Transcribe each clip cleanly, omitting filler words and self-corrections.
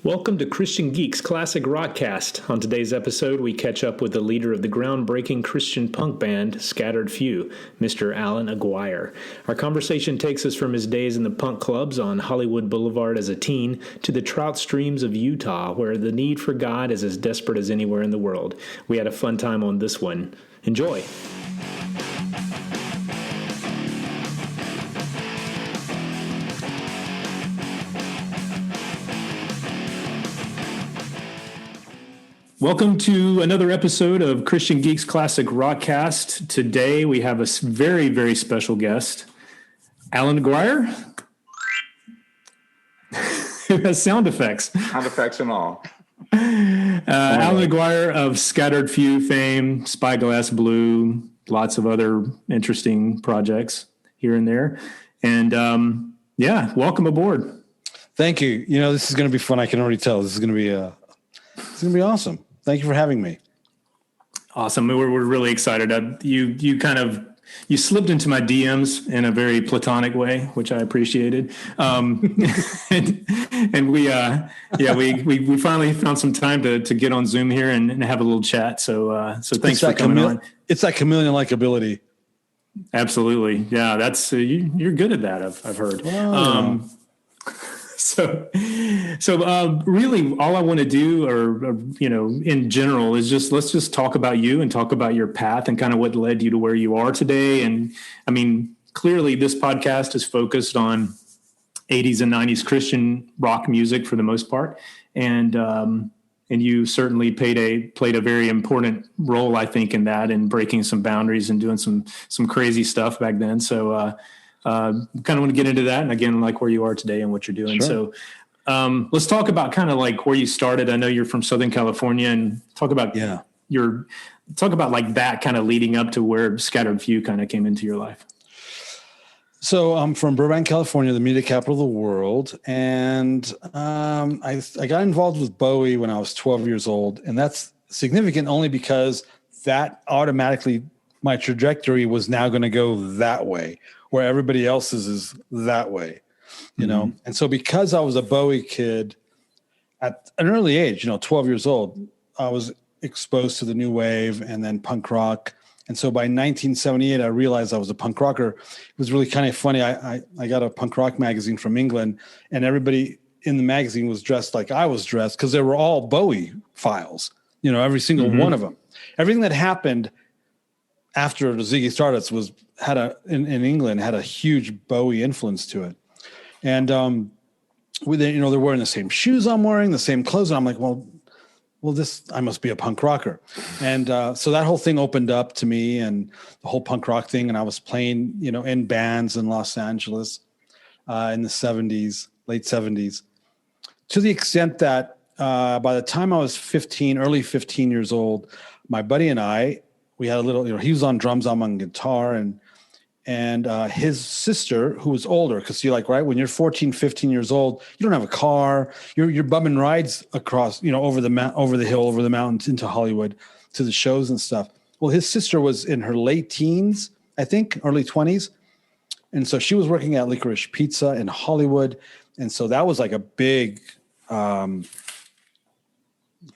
Welcome to Christian Geeks Classic Rockcast. On today's episode, we catch up with the leader of the groundbreaking Christian punk band, Scaterd, Mr. Alan Aguirre. Our conversation takes us from his days in the punk clubs on Hollywood Boulevard as a teen to the trout streams of Utah, where the need for God is as desperate as anywhere in the world. We had a fun time on this one. Enjoy. Welcome to another episode of Christian Geeks Classic Rockcast. Today we have a very, very special guest, Alan Aguirre. It has sound effects. Sound effects and all. Alan Aguirre of Scattered fame, Spyglass Blue, lots of other interesting projects here and there. And welcome aboard. Thank you. You know, this is going to be fun. I can already tell. This is going to be awesome. Thank you for having me. Awesome. We're really excited. You slipped into my DMs in a very platonic way, which I appreciated. And we finally found some time to get on Zoom here and have a little chat. So thanks for coming on. It's that chameleon-like ability. Absolutely. Yeah, that's you're good at that. I've heard. Oh. So really all I want to do or in general is let's just talk about you and talk about your path and kind of what led you to where you are today. And I mean, clearly this podcast is focused on 80s and 90s Christian rock music for the most part. And you certainly played a very important role, I think, in that and breaking some boundaries and doing some crazy stuff back then. So, kind of want to get into that. And again, like where you are today and what you're doing. Sure. So let's talk about kind of like where you started. I know you're from Southern California, and talk about like that kind of leading up to where Scattered Few kind of came into your life. So I'm from Burbank, California, the music capital of the world. And I got involved with Bowie when I was 12 years old. And that's significant only because that automatically, my trajectory was now going to go that way, where everybody else's is that way, you know? And so because I was a Bowie kid at an early age, 12 years old, I was exposed to the new wave and then punk rock. And so by 1978, I realized I was a punk rocker. It was really kind of funny. I got a punk rock magazine from England, and everybody in the magazine was dressed like I was dressed because they were all Bowie files, every single one of them. Everything that happened after the Ziggy Stardust in England had a huge Bowie influence to it. And they're wearing the same shoes I'm wearing, the same clothes. And I'm like, well, I must be a punk rocker. And so that whole thing opened up to me and the whole punk rock thing. And I was playing, in bands in Los Angeles in the 70s, late 70s, to the extent that by the time I was early 15 years old, my buddy and I, we had a little, he was on drums, I'm on guitar, and his sister, who was older, because right, when you're 14, 15 years old, you don't have a car, you're bumming rides across, over the hill, over the mountains into Hollywood to the shows and stuff. Well, his sister was in her late teens, I think, early 20s. And so she was working at Licorice Pizza in Hollywood. And so that was like a big, I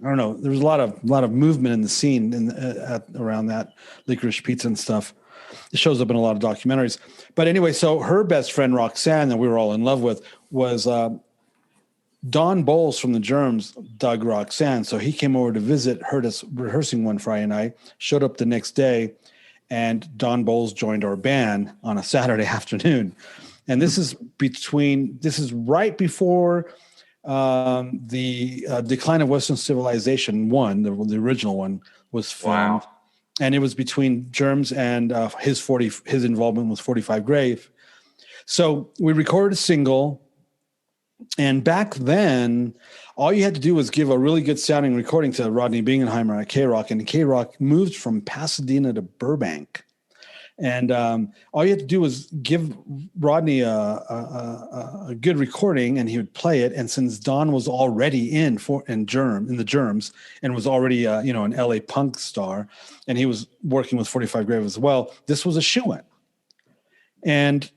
don't know. There was a lot of movement in the scene around that Licorice Pizza and stuff. It shows up in a lot of documentaries. But anyway, so her best friend Roxanne, that we were all in love with, was Don Bowles from the Germs. Dug Roxanne, so he came over to visit, heard us rehearsing one Friday night, showed up the next day, and Don Bowles joined our band on a Saturday afternoon. And this is right before the Decline of Western Civilization the original one was filmed. Wow. And it was between Germs and his involvement with 45 Grave. So we recorded a single, and back then all you had to do was give a really good sounding recording to Rodney Bingenheimer at K-Rock, and K-Rock moved from Pasadena to Burbank. And all you had to do was give Rodney a good recording, and he would play it. And since Don was already in the Germs and was already an LA punk star, and he was working with 45 Grave as well, this was a shoo-in. And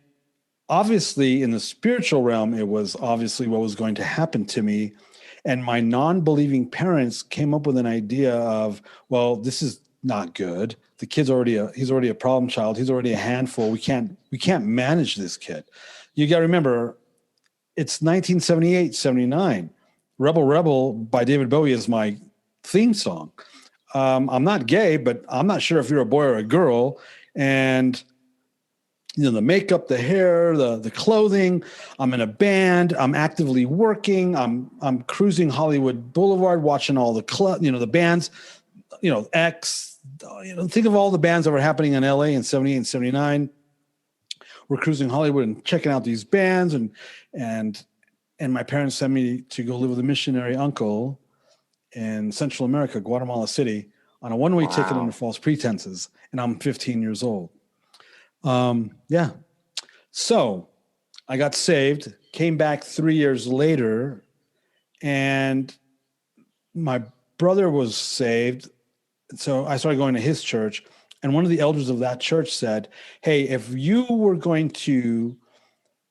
obviously, in the spiritual realm, it was obviously what was going to happen to me. And my non-believing parents came up with an idea of, well, this is not good. The kid's he's already a problem child. He's already a handful. We can't manage this kid. You got to remember, it's 1978, 79. Rebel Rebel by David Bowie is my theme song. I'm not gay, but I'm not sure if you're a boy or a girl. And the makeup, the hair, the clothing. I'm in a band. I'm actively working. I'm cruising Hollywood Boulevard, watching all the bands. X. Think of all the bands that were happening in LA in 78 and 79. We're cruising Hollywood and checking out these bands, and my parents sent me to go live with a missionary uncle in Central America, Guatemala City, on a one-way ticket under false pretenses, and I'm 15 years old. Yeah. So I got saved, came back 3 years later, and my brother was saved. So I started going to his church, and one of the elders of that church said, hey, if you were going to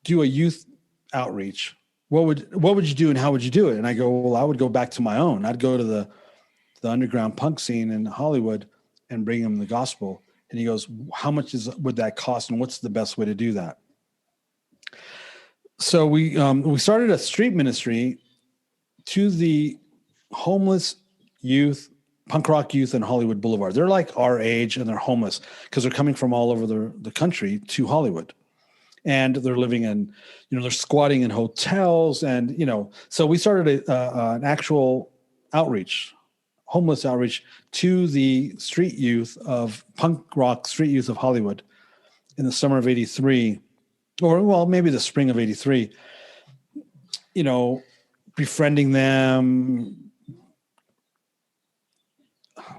do a youth outreach, what would you do and how would you do it? And I go, well, I would go back to my own. I'd go to the underground punk scene in Hollywood and bring them the gospel. And he goes, how much would that cost, and what's the best way to do that? So we started a street ministry to the homeless youth, punk rock youth in Hollywood Boulevard. They're like our age, and they're homeless because they're coming from all over the country to Hollywood. And they're living in, they're squatting in hotels. And, so we started an actual outreach, homeless outreach to the street youth of punk rock street youth of Hollywood in the summer of 83, or well, maybe the spring of 83, befriending them,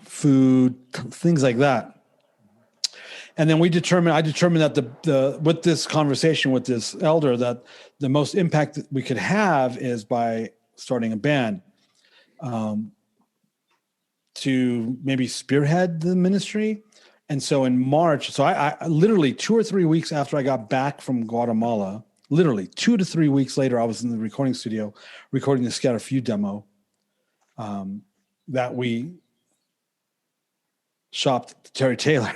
food, things like that. And then I determined that with this conversation with this elder, that the most impact that we could have is by starting a band, to maybe spearhead the ministry. And so in March, so I literally 2 or 3 weeks after I got back from Guatemala, literally 2 to 3 weeks later, I was in the recording studio recording the Scaterd Few demo that we shopped Terry Taylor.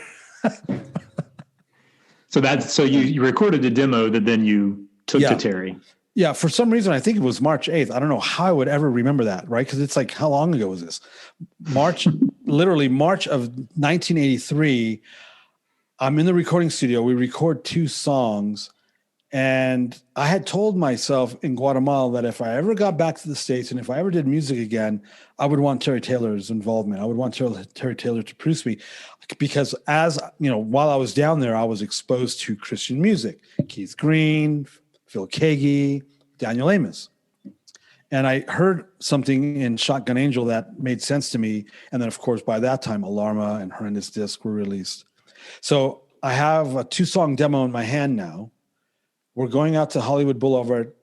So you recorded a demo that then you took to Terry. Yeah, for some reason, I think it was March 8th. I don't know how I would ever remember that, right? Because it's like, how long ago was this? Literally March of 1983. I'm in the recording studio. We record 2 songs. And I had told myself in Guatemala that if I ever got back to the States and if I ever did music again, I would want Terry Taylor's involvement. I would want Terry Taylor to produce me, because while I was down there, I was exposed to Christian music, Keith Green, Phil Keaggy, Daniel Amos. And I heard something in Shotgun Angel that made sense to me. And then, of course, by that time, Alarma and Horrendous Disc were released. So I have a 2-song demo in my hand now. We're going out to Hollywood Boulevard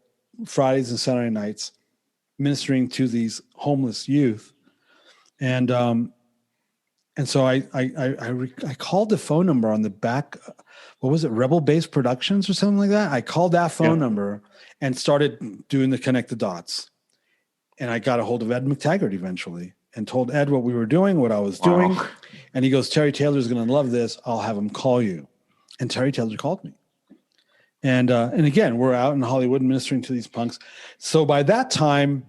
Fridays and Saturday nights, ministering to these homeless youth. And so I called the phone number on the back. What was it? Rebel Base Productions or something like that. I called that phone number and started doing the connect the dots. And I got a hold of Ed McTaggart eventually and told Ed what we were doing, what I was doing. And he goes, Terry Taylor's going to love this. I'll have him call you. And Terry Taylor called me. And again, we're out in Hollywood ministering to these punks. So by that time,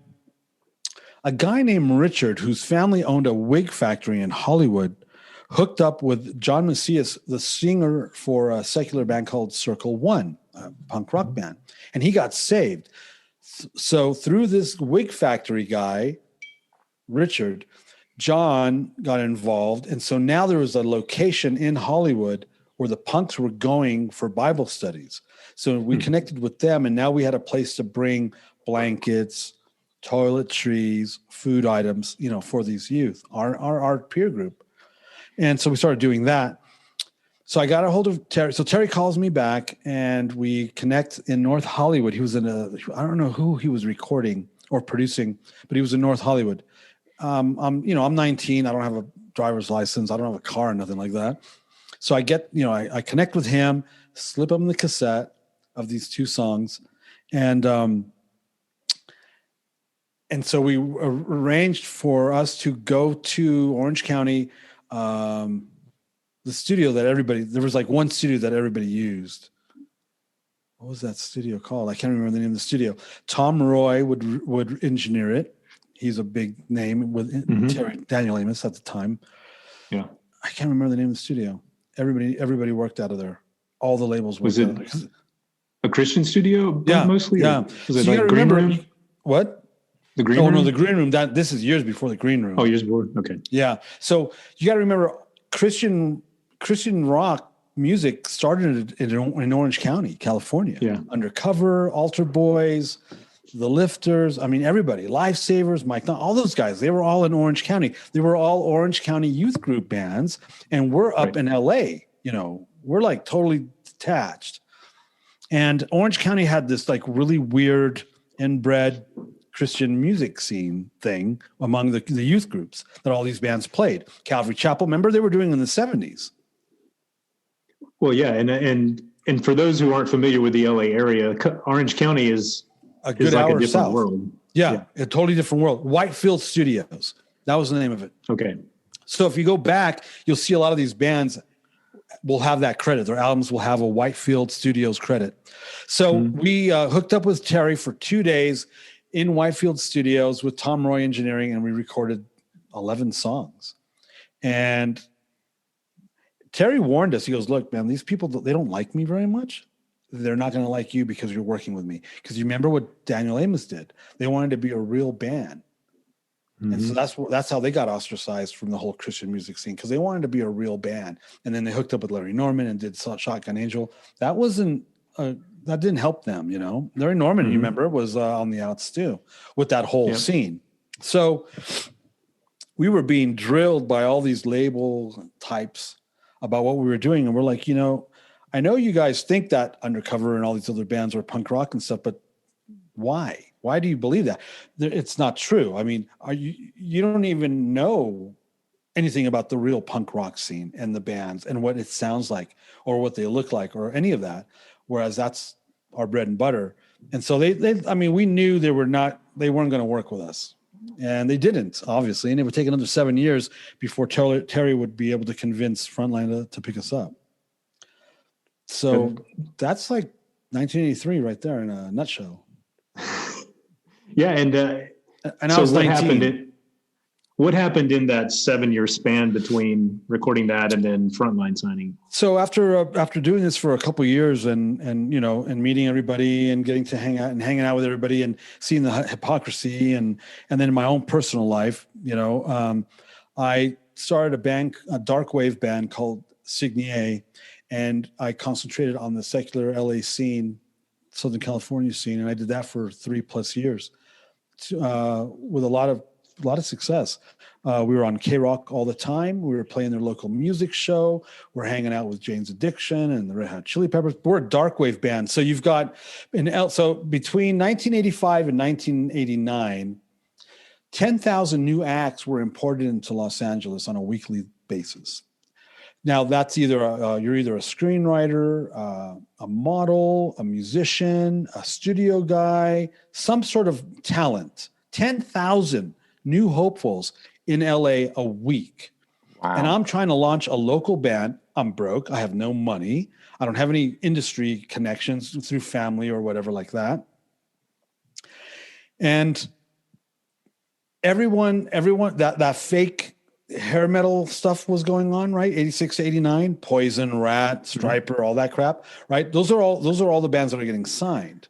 a guy named Richard, whose family owned a wig factory in Hollywood, hooked up with John Macias, the singer for a secular band called Circle One, a punk rock band. And he got saved. So through this wig factory guy, Richard, John got involved. And so now there was a location in Hollywood where the punks were going for Bible studies. So we connected with them, and now we had a place to bring blankets, toiletries, food items, for these youth, our peer group. And so we started doing that. So I got a hold of Terry. So Terry calls me back, and we connect in North Hollywood. He was I don't know who he was recording or producing, but he was in North Hollywood. I'm 19. I don't have a driver's license. I don't have a car, nothing like that. So I get, I connect with him, slip him the cassette of these 2 songs. And And so we arranged for us to go to Orange County, the studio that there was like one studio that everybody used. What was that studio called? I can't remember the name of the studio. Tom Roy would engineer it. He's a big name with Daniel Amos at the time. Yeah. I can't remember the name of the studio. Everybody worked out of there. All the labels was it a Christian studio? Yeah, mostly. Yeah. Was it like Green Room? What? The Green Room? No, the Green Room. This is years before the Green Room. Oh, years before. Okay. Yeah. So you got to remember, Christian rock music started in Orange County, California. Yeah. Undercover, Altar Boys, The Lifters. I mean, everybody, Lifesavers, Mike, all those guys, they were all in Orange County. They were all Orange County youth group bands. And we're up in LA, we're like totally detached. And Orange County had this like really weird inbred Christian music scene thing among the youth groups that all these bands played. Calvary Chapel, remember they were doing in the 70s. Well, yeah, and for those who aren't familiar with the LA area, Orange County is a good hour a different south. World. Yeah, a totally different world. Whitefield Studios, that was the name of it. Okay. So if you go back, you'll see a lot of these bands will have that credit. Their albums will have a Whitefield Studios credit. So we hooked up with Terry for 2 days in Whitefield Studios with Tom Roy Engineering, and we recorded 11 songs. And Terry warned us. He goes, look, man, these people, they don't like me very much. They're not going to like you because you're working with me. Because you remember what Daniel Amos did. They wanted to be a real band. And so that's how they got ostracized from the whole Christian music scene, because they wanted to be a real band. And then they hooked up with Larry Norman and did Shotgun Angel. That didn't help them, Larry Norman, you remember, was on the outs too with that whole scene. So we were being drilled by all these label types about what we were doing. And we're like, I know you guys think that Undercover and all these other bands are punk rock and stuff, but why? Why do you believe that? It's not true. I mean, you don't even know anything about the real punk rock scene and the bands and what it sounds like or what they look like or any of that. Whereas that's our bread and butter. And so we knew they weren't going to work with us, and they didn't, obviously. And it would take another 7 years before Terry would be able to convince Frontline to pick us up. So that's like 1983 right there in a nutshell. Yeah. And I was 19. What happened in that 7-year span between recording that and then Frontline signing? So after doing this for a couple of years and meeting everybody and getting to hanging out with everybody and seeing the hypocrisy and then in my own personal life, I started a dark wave band called Signier, and I concentrated on the secular LA scene, Southern California scene, and I did that for 3+ years with a lot of success. We were on K-Rock all the time. We were playing their local music show. We're hanging out with Jane's Addiction and the Red Hot Chili Peppers. We're a dark wave band. So you've got so between 1985 and 1989, 10,000 new acts were imported into Los Angeles on a weekly basis. Now that's you're either a screenwriter, a model, a musician, a studio guy, some sort of talent. 10,000 new hopefuls in LA a week. Wow. And I'm trying to launch a local band. I'm broke. I have no money. I don't have any industry connections through family or whatever like that. And everyone that fake hair metal stuff was going on, right? 86 to 89, Poison, Rat, Stryper, all that crap, right? Those are all the bands that are getting signed.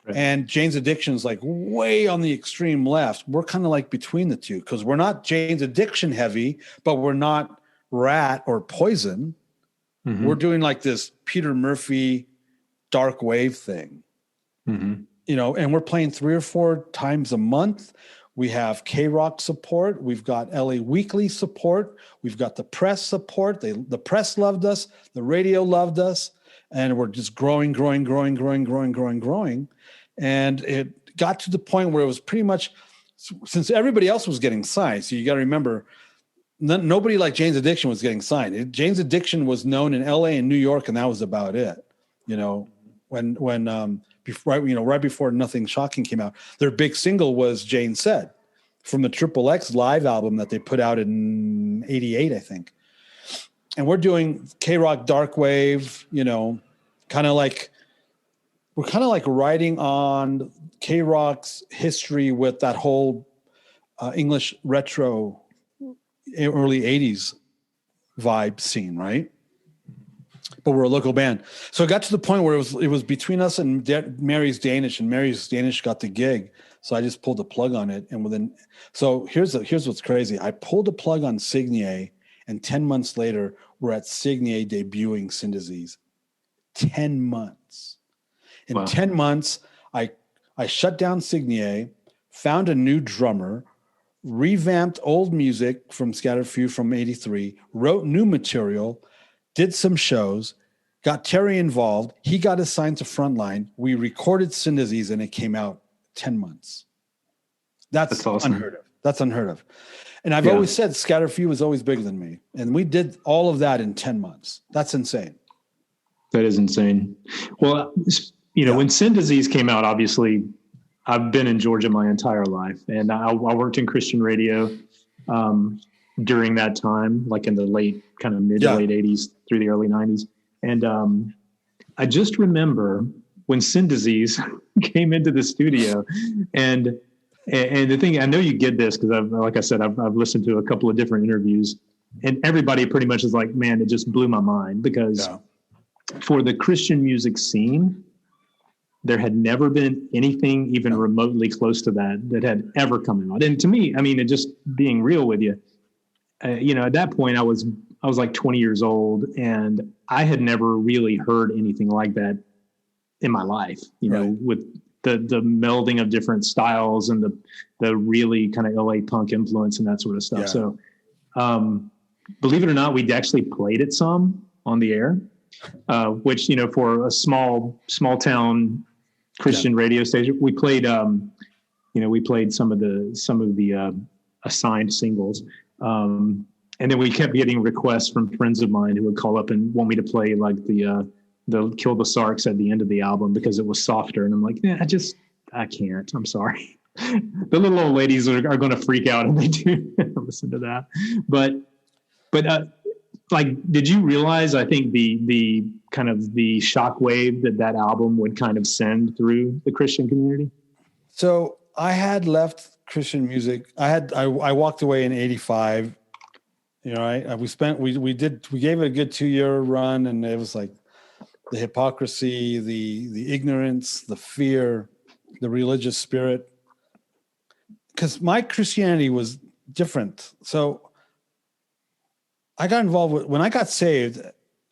Right. And Jane's Addiction's like way on the extreme left. We're kind of like between the two because we're not Jane's Addiction heavy, but we're not Rat or Poison. We're doing like this Peter Murphy dark wave thing, and we're playing 3 or 4 times a month. We have K-Rock support. We've got LA Weekly support. We've got the press support. The press loved us. The radio loved us. And we're just growing. And it got to the point where it was pretty much, since everybody else was getting signed. So you got to remember, nobody like Jane's Addiction was getting signed. Jane's Addiction was known in LA and New York, and that was about it. When before, right before Nothing Shocking came out. Their big single was Jane Said from the Triple X live album that they put out in '88, I think. And we're doing K-Rock Dark Wave, kind of like riding on K-Rock's history with that whole English retro early 80s vibe scene, right? But we're a local band. So it got to the point where it was between us and Mary's Danish, and Mary's Danish got the gig. So I just pulled the plug on it. And so here's what's crazy. I pulled the plug on Signier, and 10 months later, we're at Signier debuting Sin Disease. 10 months. In 10 months, I shut down Signier, found a new drummer, revamped old music from Scattered Few from '83, wrote new material, did some shows, got Terry involved. He got assigned to Frontline. We recorded Sin Disease, and it came out 10 months. That's awesome. Unheard of. That's unheard of. And I've always said Scattered Few was always bigger than me. And we did all of that in 10 months. That's insane. That is insane. Well, when Sin Disease came out, obviously, I've been in Georgia my entire life. And I worked in Christian radio during that time, like in the late, kind of mid to late 80s through the early 90s. And I just remember when Sin Disease came into the studio, and the thing, I know you get this because I've listened to a couple of different interviews, and everybody pretty much is like, man, it just blew my mind because for the Christian music scene, there had never been anything even remotely close to that had ever come out. And to me, I mean, it just being real with you, at that point I was like 20 years old, and I had never really heard anything like that in my life, with the melding of different styles and the really kind of LA punk influence and that sort of stuff. Yeah. So, believe it or not, we actually played it some on the air, which, for a small town Christian radio station, we played, we played some of the assigned singles. And then we kept getting requests from friends of mine who would call up and want me to play like the Kill the Sarks at the end of the album because it was softer. And I'm like, I can't, I'm sorry. The little old ladies are going to freak out if they do listen to that. But did you realize, I think the kind of the shockwave that album would kind of send through the Christian community? So I had left Christian music. I walked away in '85. We gave it a good 2-year run, and it was like the hypocrisy, the ignorance, the fear, the religious spirit. Because my Christianity was different. So I got involved when I got saved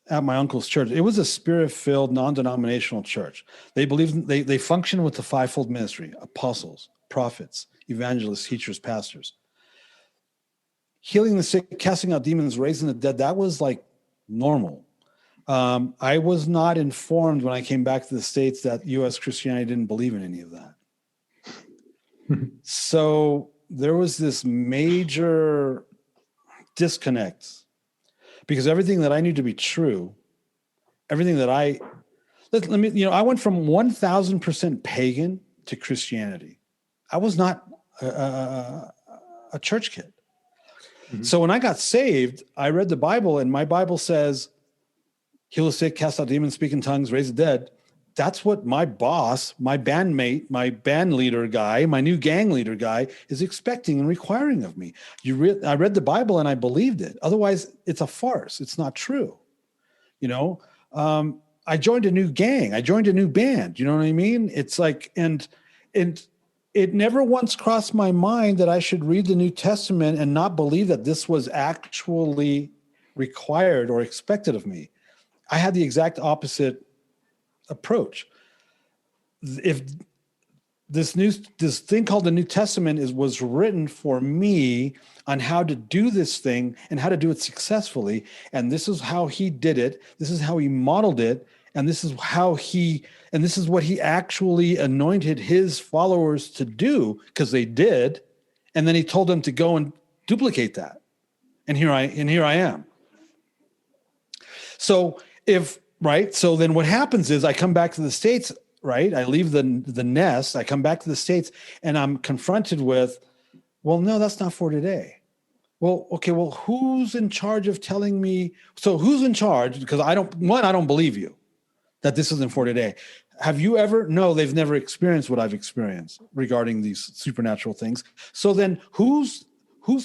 at my uncle's church. It was a spirit-filled, non-denominational church. They believed they functioned with the fivefold ministry: apostles, prophets, evangelists, teachers, pastors. Healing the sick, casting out demons, raising the dead, that was like normal. I was not informed when I came back to the States that U.S. Christianity didn't believe in any of that. So there was this major disconnect because everything that I knew to be true, everything that I went from 1,000% pagan to Christianity. I was not a church kid. Mm-hmm. So when I got saved, I read the Bible, and my Bible says, heal the sick, cast out demons, speak in tongues, raise the dead. That's what my boss, my bandmate, my band leader guy, my new gang leader guy is expecting and requiring of me. I read the Bible and I believed it. Otherwise, it's a farce. It's not true. I joined a new gang. I joined a new band. You know what I mean? It's like, and it never once crossed my mind that I should read the New Testament and not believe that this was actually required or expected of me. I had the exact opposite approach. If this thing called the New Testament was written for me on how to do this thing and how to do it successfully, and this is how he did it, this is how he modeled it, and this is what he actually anointed his followers to do, because they did, and then he told them to go and duplicate that. And here I am. So then what happens is I come back to the States. right? I leave the nest, I come back to the States, and I'm confronted with, well, no, that's not for today. Well, okay, well, who's in charge of telling me? So who's in charge? Because I don't believe you that this isn't for today. Have you ever? No, they've never experienced what I've experienced regarding these supernatural things. So then who's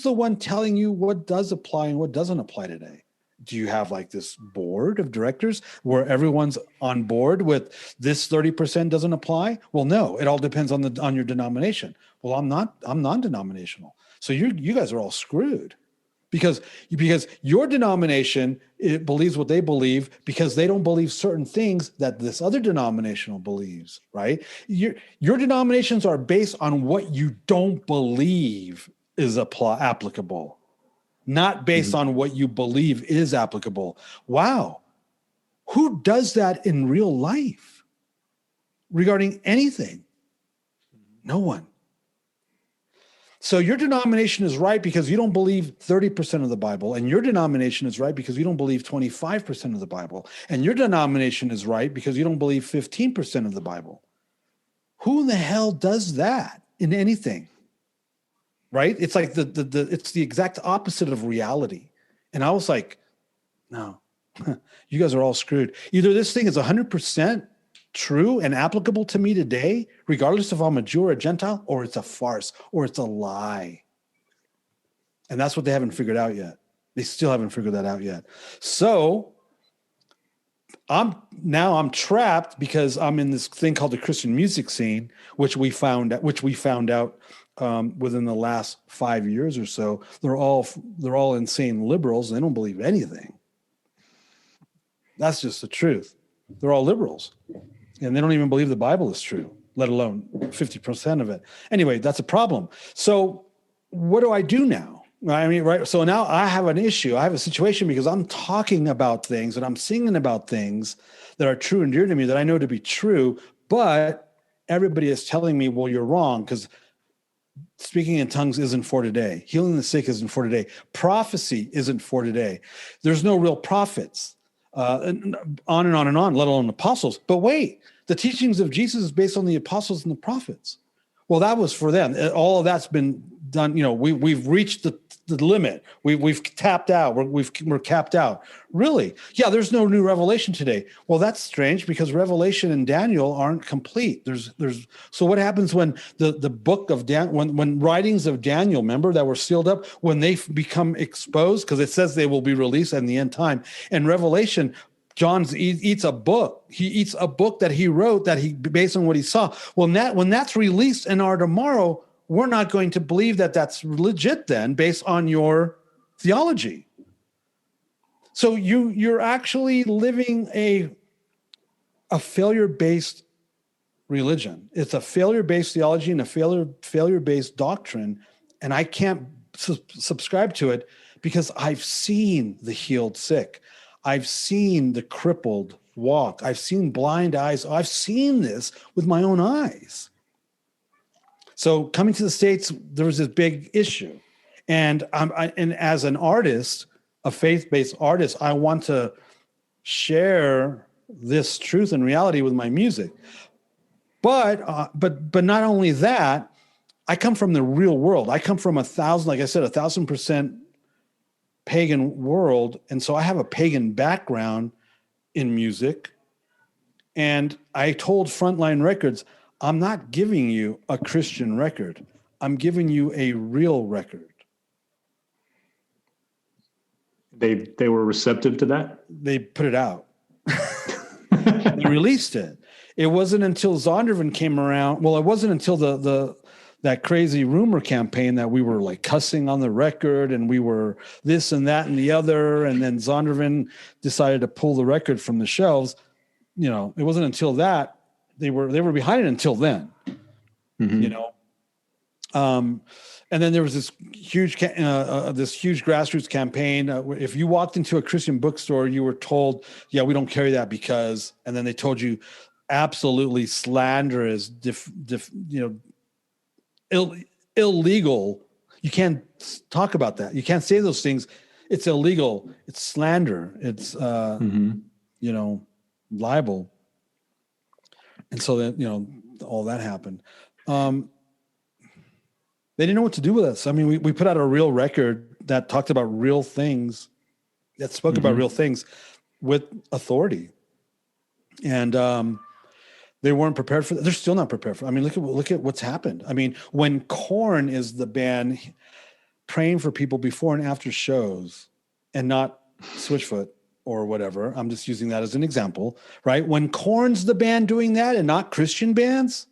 the one telling you what does apply and what doesn't apply today? Do you have like this board of directors where everyone's on board with this 30% doesn't apply? Well, no, it all depends on your denomination. Well, I'm non-denominational. So you guys are all screwed. Because your denomination believes what they believe because they don't believe certain things that this other denominational believes, right? Your denominations are based on what you don't believe is applicable, not based on what you believe is applicable. Wow. Who does that in real life regarding anything? No one. So your denomination is right because you don't believe 30% of the Bible, and your denomination is right because you don't believe 25% of the Bible, and your denomination is right because you don't believe 15% of the Bible. Who in the hell does that in anything? Right? It's like it's the exact opposite of reality. And I was like, no, you guys are all screwed. Either this thing is 100% true and applicable to me today, regardless if I'm a Jew or a Gentile, or it's a farce, or it's a lie. And that's what they haven't figured out yet. They still haven't figured that out yet. So I'm trapped because I'm in this thing called the Christian music scene, which we found out within the last 5 years or so. They're all insane liberals. They don't believe anything. That's just the truth. They're all liberals. And they don't even believe the Bible is true, let alone 50% of it. Anyway, that's a problem. So what do I do now? I mean, right. So now I have an issue. I have a situation because I'm talking about things and I'm singing about things that are true and dear to me that I know to be true, but everybody is telling me, well, you're wrong because speaking in tongues isn't for today. Healing the sick isn't for today. Prophecy isn't for today. There's no real prophets. And on and on and on, let alone apostles. But wait, the teachings of Jesus is based on the apostles and the prophets. Well, that was for them. All of that's been done. You know, we've reached the limit. We've tapped out. We're capped out. Really? Yeah. There's no new revelation today. Well, that's strange because Revelation and Daniel aren't complete. So what happens when the book of when writings of Daniel, remember, that were sealed up, when they become exposed, because it says they will be released in the end time. And Revelation, John eats a book. He eats a book that he wrote based on what he saw. Well, when that's released in our tomorrow, we're not going to believe that that's legit then based on your theology. So you're actually living a failure-based religion. It's a failure-based theology and a failure-based doctrine, and I can't subscribe to it because I've seen the healed sick. I've seen the crippled walk. I've seen blind eyes. I've seen this with my own eyes. So coming to the States, there was this big issue. And and as an artist, a faith-based artist, I want to share this truth and reality with my music. But not only that, I come from the real world. I come from 1,000% pagan world. And so I have a pagan background in music. And I told Frontline Records, I'm not giving you a Christian record. I'm giving you a real record. They were receptive to that? They put it out. They released it. It wasn't until Zondervan came around. Well, it wasn't until that crazy rumor campaign that we were like cussing on the record and we were this and that and the other. And then Zondervan decided to pull the record from the shelves. You know, it wasn't until that they were behind it until then, you know? And then there was this huge grassroots campaign. If you walked into a Christian bookstore, you were told, yeah, we don't carry that because, and then they told you absolutely slanderous, illegal. You can't talk about that. You can't say those things. It's illegal. It's slander. It's, libel. And so then, all that happened. They didn't know what to do with us. I mean, we put out a real record that talked about real things, that spoke about real things with authority. And they weren't prepared for that. They're still not prepared for it. I mean, look at what's happened. I mean, when Korn is the band praying for people before and after shows and not Switchfoot or whatever, I'm just using that as an example, right? When Korn's the band doing that and not Christian bands,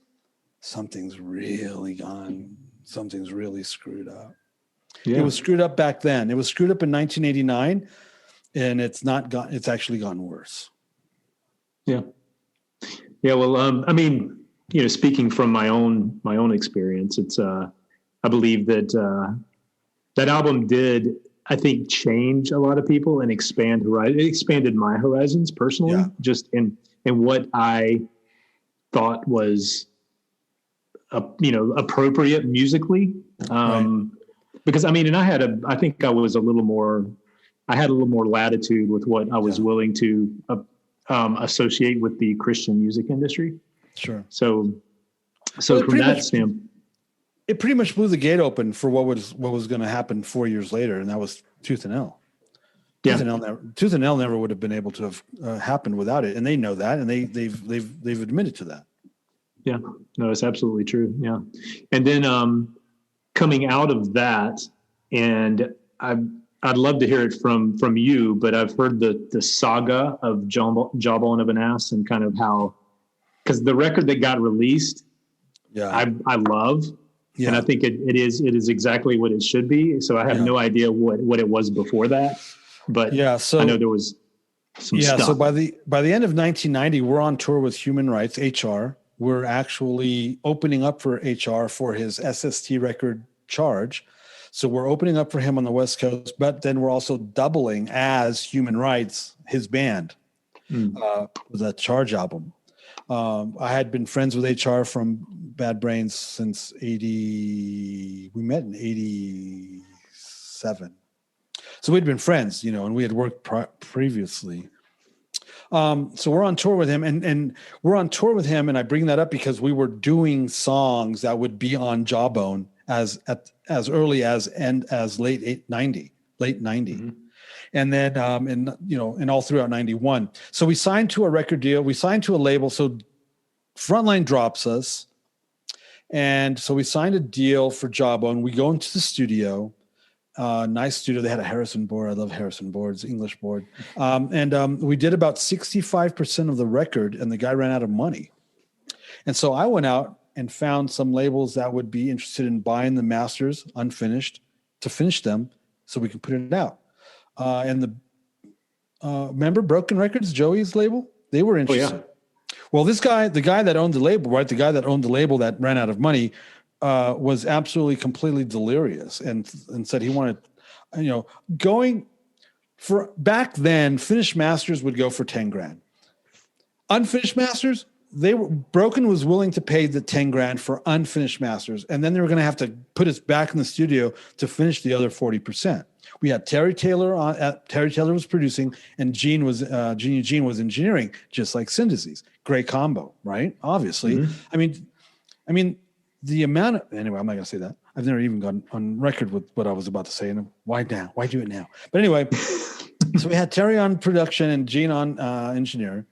something's really screwed up. Yeah. It was screwed up back then. It was screwed up in 1989, and it's actually gone worse. Yeah. Yeah. Well, I mean, speaking from my own experience, it's, I believe that, that album did, I think, change a lot of people and expand horizons. It expanded my horizons personally, just in what I thought was, appropriate musically. Because I mean, and I think I had a little more latitude with what I was willing to associate with the Christian music industry. Sure. So from that standpoint, it pretty much blew the gate open for what was going to happen 4 years later, and that was Tooth and Nail. Tooth and Nail never would have been able to have happened without it, and they know that, and they've admitted to that. Yeah, no, it's absolutely true. Yeah, and then coming out of that, and I'd love to hear it from you, but I've heard the saga of Jawbone of an Ass and kind of how, because the record that got released, I love. Yeah. And I think it is exactly what it should be. So I have no idea what it was before that, but so I know there was some stuff. So by the end of 1990, we're on tour with Human Rights, HR. We're actually opening up for HR for his SST record Charge. So we're opening up for him on the West Coast, but then we're also doubling as Human Rights, his band, with that Charge album. I had been friends with HR from Bad Brains since we met in 87. So we'd been friends, and we had worked previously. So we're on tour with him and we're on tour with him. And I bring that up because we were doing songs that would be on Jawbone as early as late 90. Mm-hmm. And then, and all throughout 91. So we signed to a record deal. We signed to a label. So Frontline drops us. And so we signed a deal for Jawbone. We go into the studio, nice studio. They had a Harrison board. I love Harrison boards, English board. And we did about 65% of the record, and the guy ran out of money. And so I went out and found some labels that would be interested in buying the masters unfinished to finish them so we can put it out. Remember Broken Records, Joey's label? They were interested. Oh, yeah. Well, the guy that owned the label, right? The guy that owned the label that ran out of money was absolutely completely delirious and said he wanted, going for back then, finished masters would go for 10 grand. Unfinished masters, Broken was willing to pay the 10 grand for unfinished masters. And then they were going to have to put us back in the studio to finish the other 40%. We had Terry Taylor on. Terry Taylor was producing, and Gene Eugene was engineering, just like Syntheses. Great combo, right? Obviously, mm-hmm. I mean, the amount of anyway. I'm not going to say that. I've never even gone on record with what I was about to say. And why now? Why do it now? But anyway, so we had Terry on production and Gene on engineer,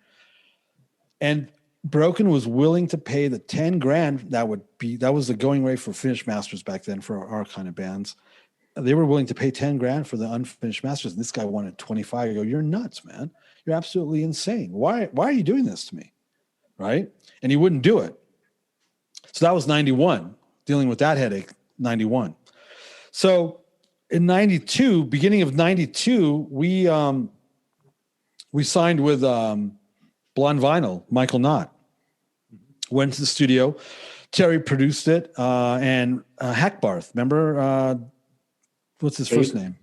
and Broken was willing to pay the 10 grand. That was the going rate for finished masters back then for our kind of bands. They were willing to pay 10 grand for the unfinished masters. And this guy wanted 25. I go, you're nuts, man. You're absolutely insane. Why are you doing this to me? Right. And he wouldn't do it. So that was 91, dealing with that headache, 91. So in 92, beginning of 92, we signed with Blonde Vinyl, Michael Knott. Went to the studio. Terry produced it. And Hackbarth, remember, what's his first name?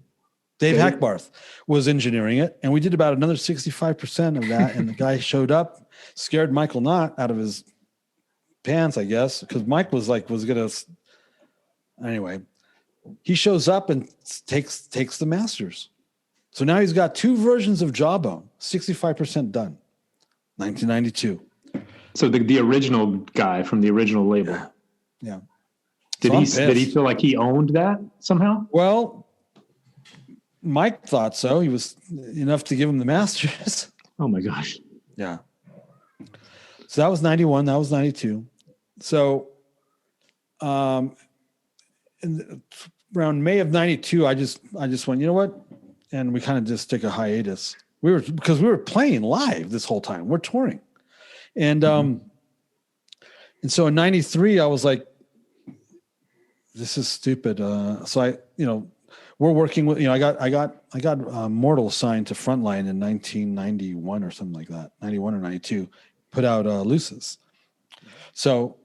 Dave Hackbarth was engineering it. And we did about another 65% of that. And the guy showed up, scared Michael Knott out of his pants, I guess, because Mike was going to, anyway, he shows up and takes the masters. So now he's got two versions of Jawbone, 65% done, 1992. So the original guy from the original label. Yeah. Did he feel like he owned that somehow? Well, Mike thought so. He was enough to give him the masters. Oh my gosh. Yeah. So that was 91. That was 92. So, around May of 92, I just went, you know what? And we kind of just took a hiatus. Because we were playing live this whole time. We're touring. And, and so in 93, I was like, this is stupid. So we're working with, I got Mortal signed to Frontline in 1991 or something like that, 91 or 92, put out Lucis. So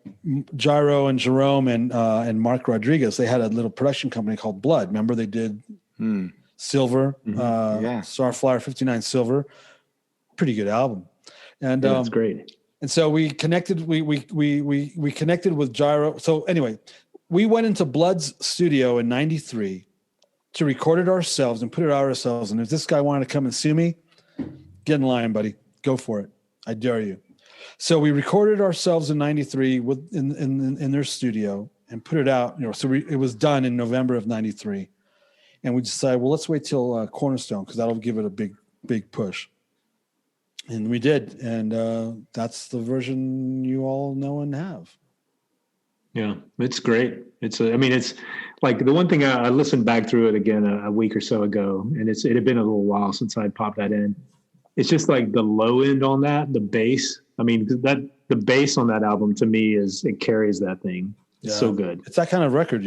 Gyro and Jerome and Mark Rodriguez, they had a little production company called Blood. Remember they did Silver, Starflyer 59 Silver, pretty good album. And that's great. And so we connected, we connected with Gyro. So anyway, we went into Blood's studio in 93 to record it ourselves and put it out ourselves. And if this guy wanted to come and sue me, get in line, buddy. Go for it. I dare you. So we recorded ourselves in 93 in their studio and put it out. It was done in November of 93. And we decided, well, let's wait till Cornerstone because that'll give it a big push. And we did. And that's the version you all know and have. Yeah, it's great. It's like the one thing I listened back through it again a week or so ago, and it had been a little while since I'd popped that in. It's just like the low end on that, the bass. I mean, the bass on that album to me it carries that thing. It's so good. It's that kind of record,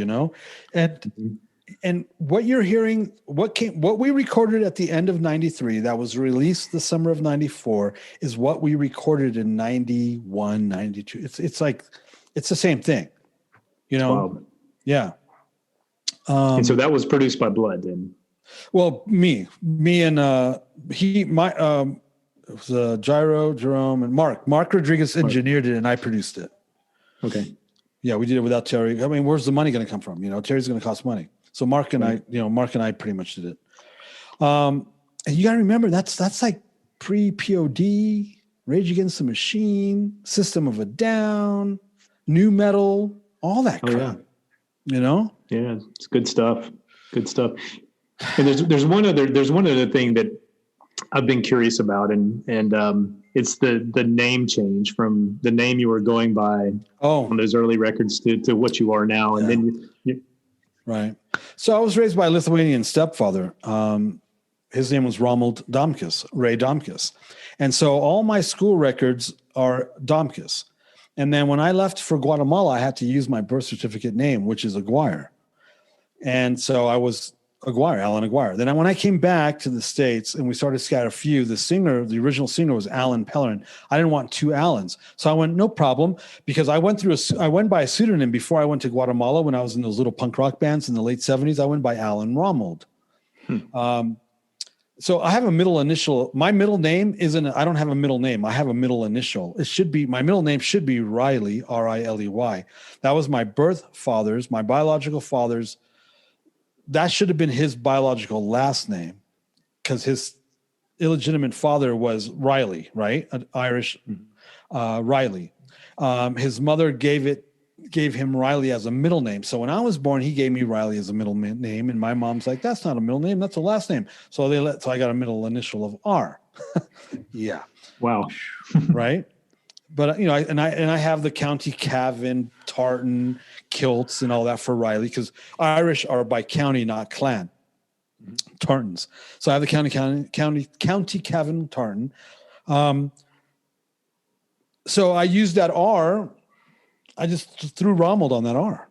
and what you're hearing, what we recorded at the end of 93 that was released the summer of 94 is what we recorded in 91, 92. It's like, it's the same thing, Wow. Yeah. And so that was produced by Blood then. Well, me and it was Gyro, Jerome, and Mark. Mark Rodriguez engineered it, and I produced it. Okay. Yeah, we did it without Terry. I mean, where's the money going to come from? Terry's going to cost money. So Mark and I pretty much did it. And you got to remember that's like pre-POD, Rage Against the Machine, System of a Down, new metal, all that crap. Yeah. Yeah, it's good stuff. Good stuff. And there's one other thing that I've been curious about, and it's the name change from the name you were going by on those early records to what you are now, and then right. So I was raised by a Lithuanian stepfather. His name was Romuald Domkis, Ray Domkis, and so all my school records are Domkis. And then when I left for Guatemala, I had to use my birth certificate name, which is Aguirre. And so I was Aguirre, Alan Aguirre. Then when I came back to the States and we started Scaterd Few, the original singer was Alan Pellerin. I didn't want two Allens. So I went, no problem, because I went by a pseudonym before I went to Guatemala when I was in those little punk rock bands in the late 70s. I went by Alan Romuald. So I have a middle initial. My middle name I don't have a middle name. I have a middle initial. My middle name should be Riley, Riley. That was my my biological father's. That should have been his biological last name because his illegitimate father was Riley, right? An Irish Riley. His mother gave him Riley as a middle name. So when I was born, he gave me Riley as a middle name. And my mom's like, that's not a middle name. That's a last name. So I got a middle initial of R. Yeah. Wow. Right. But, I have the County Cavan, Tartan, kilts and all that for Riley because Irish are by county, not clan. Tartans. So I have the County Cavan, Tartan. So I used that R. I just threw Romuald on that R.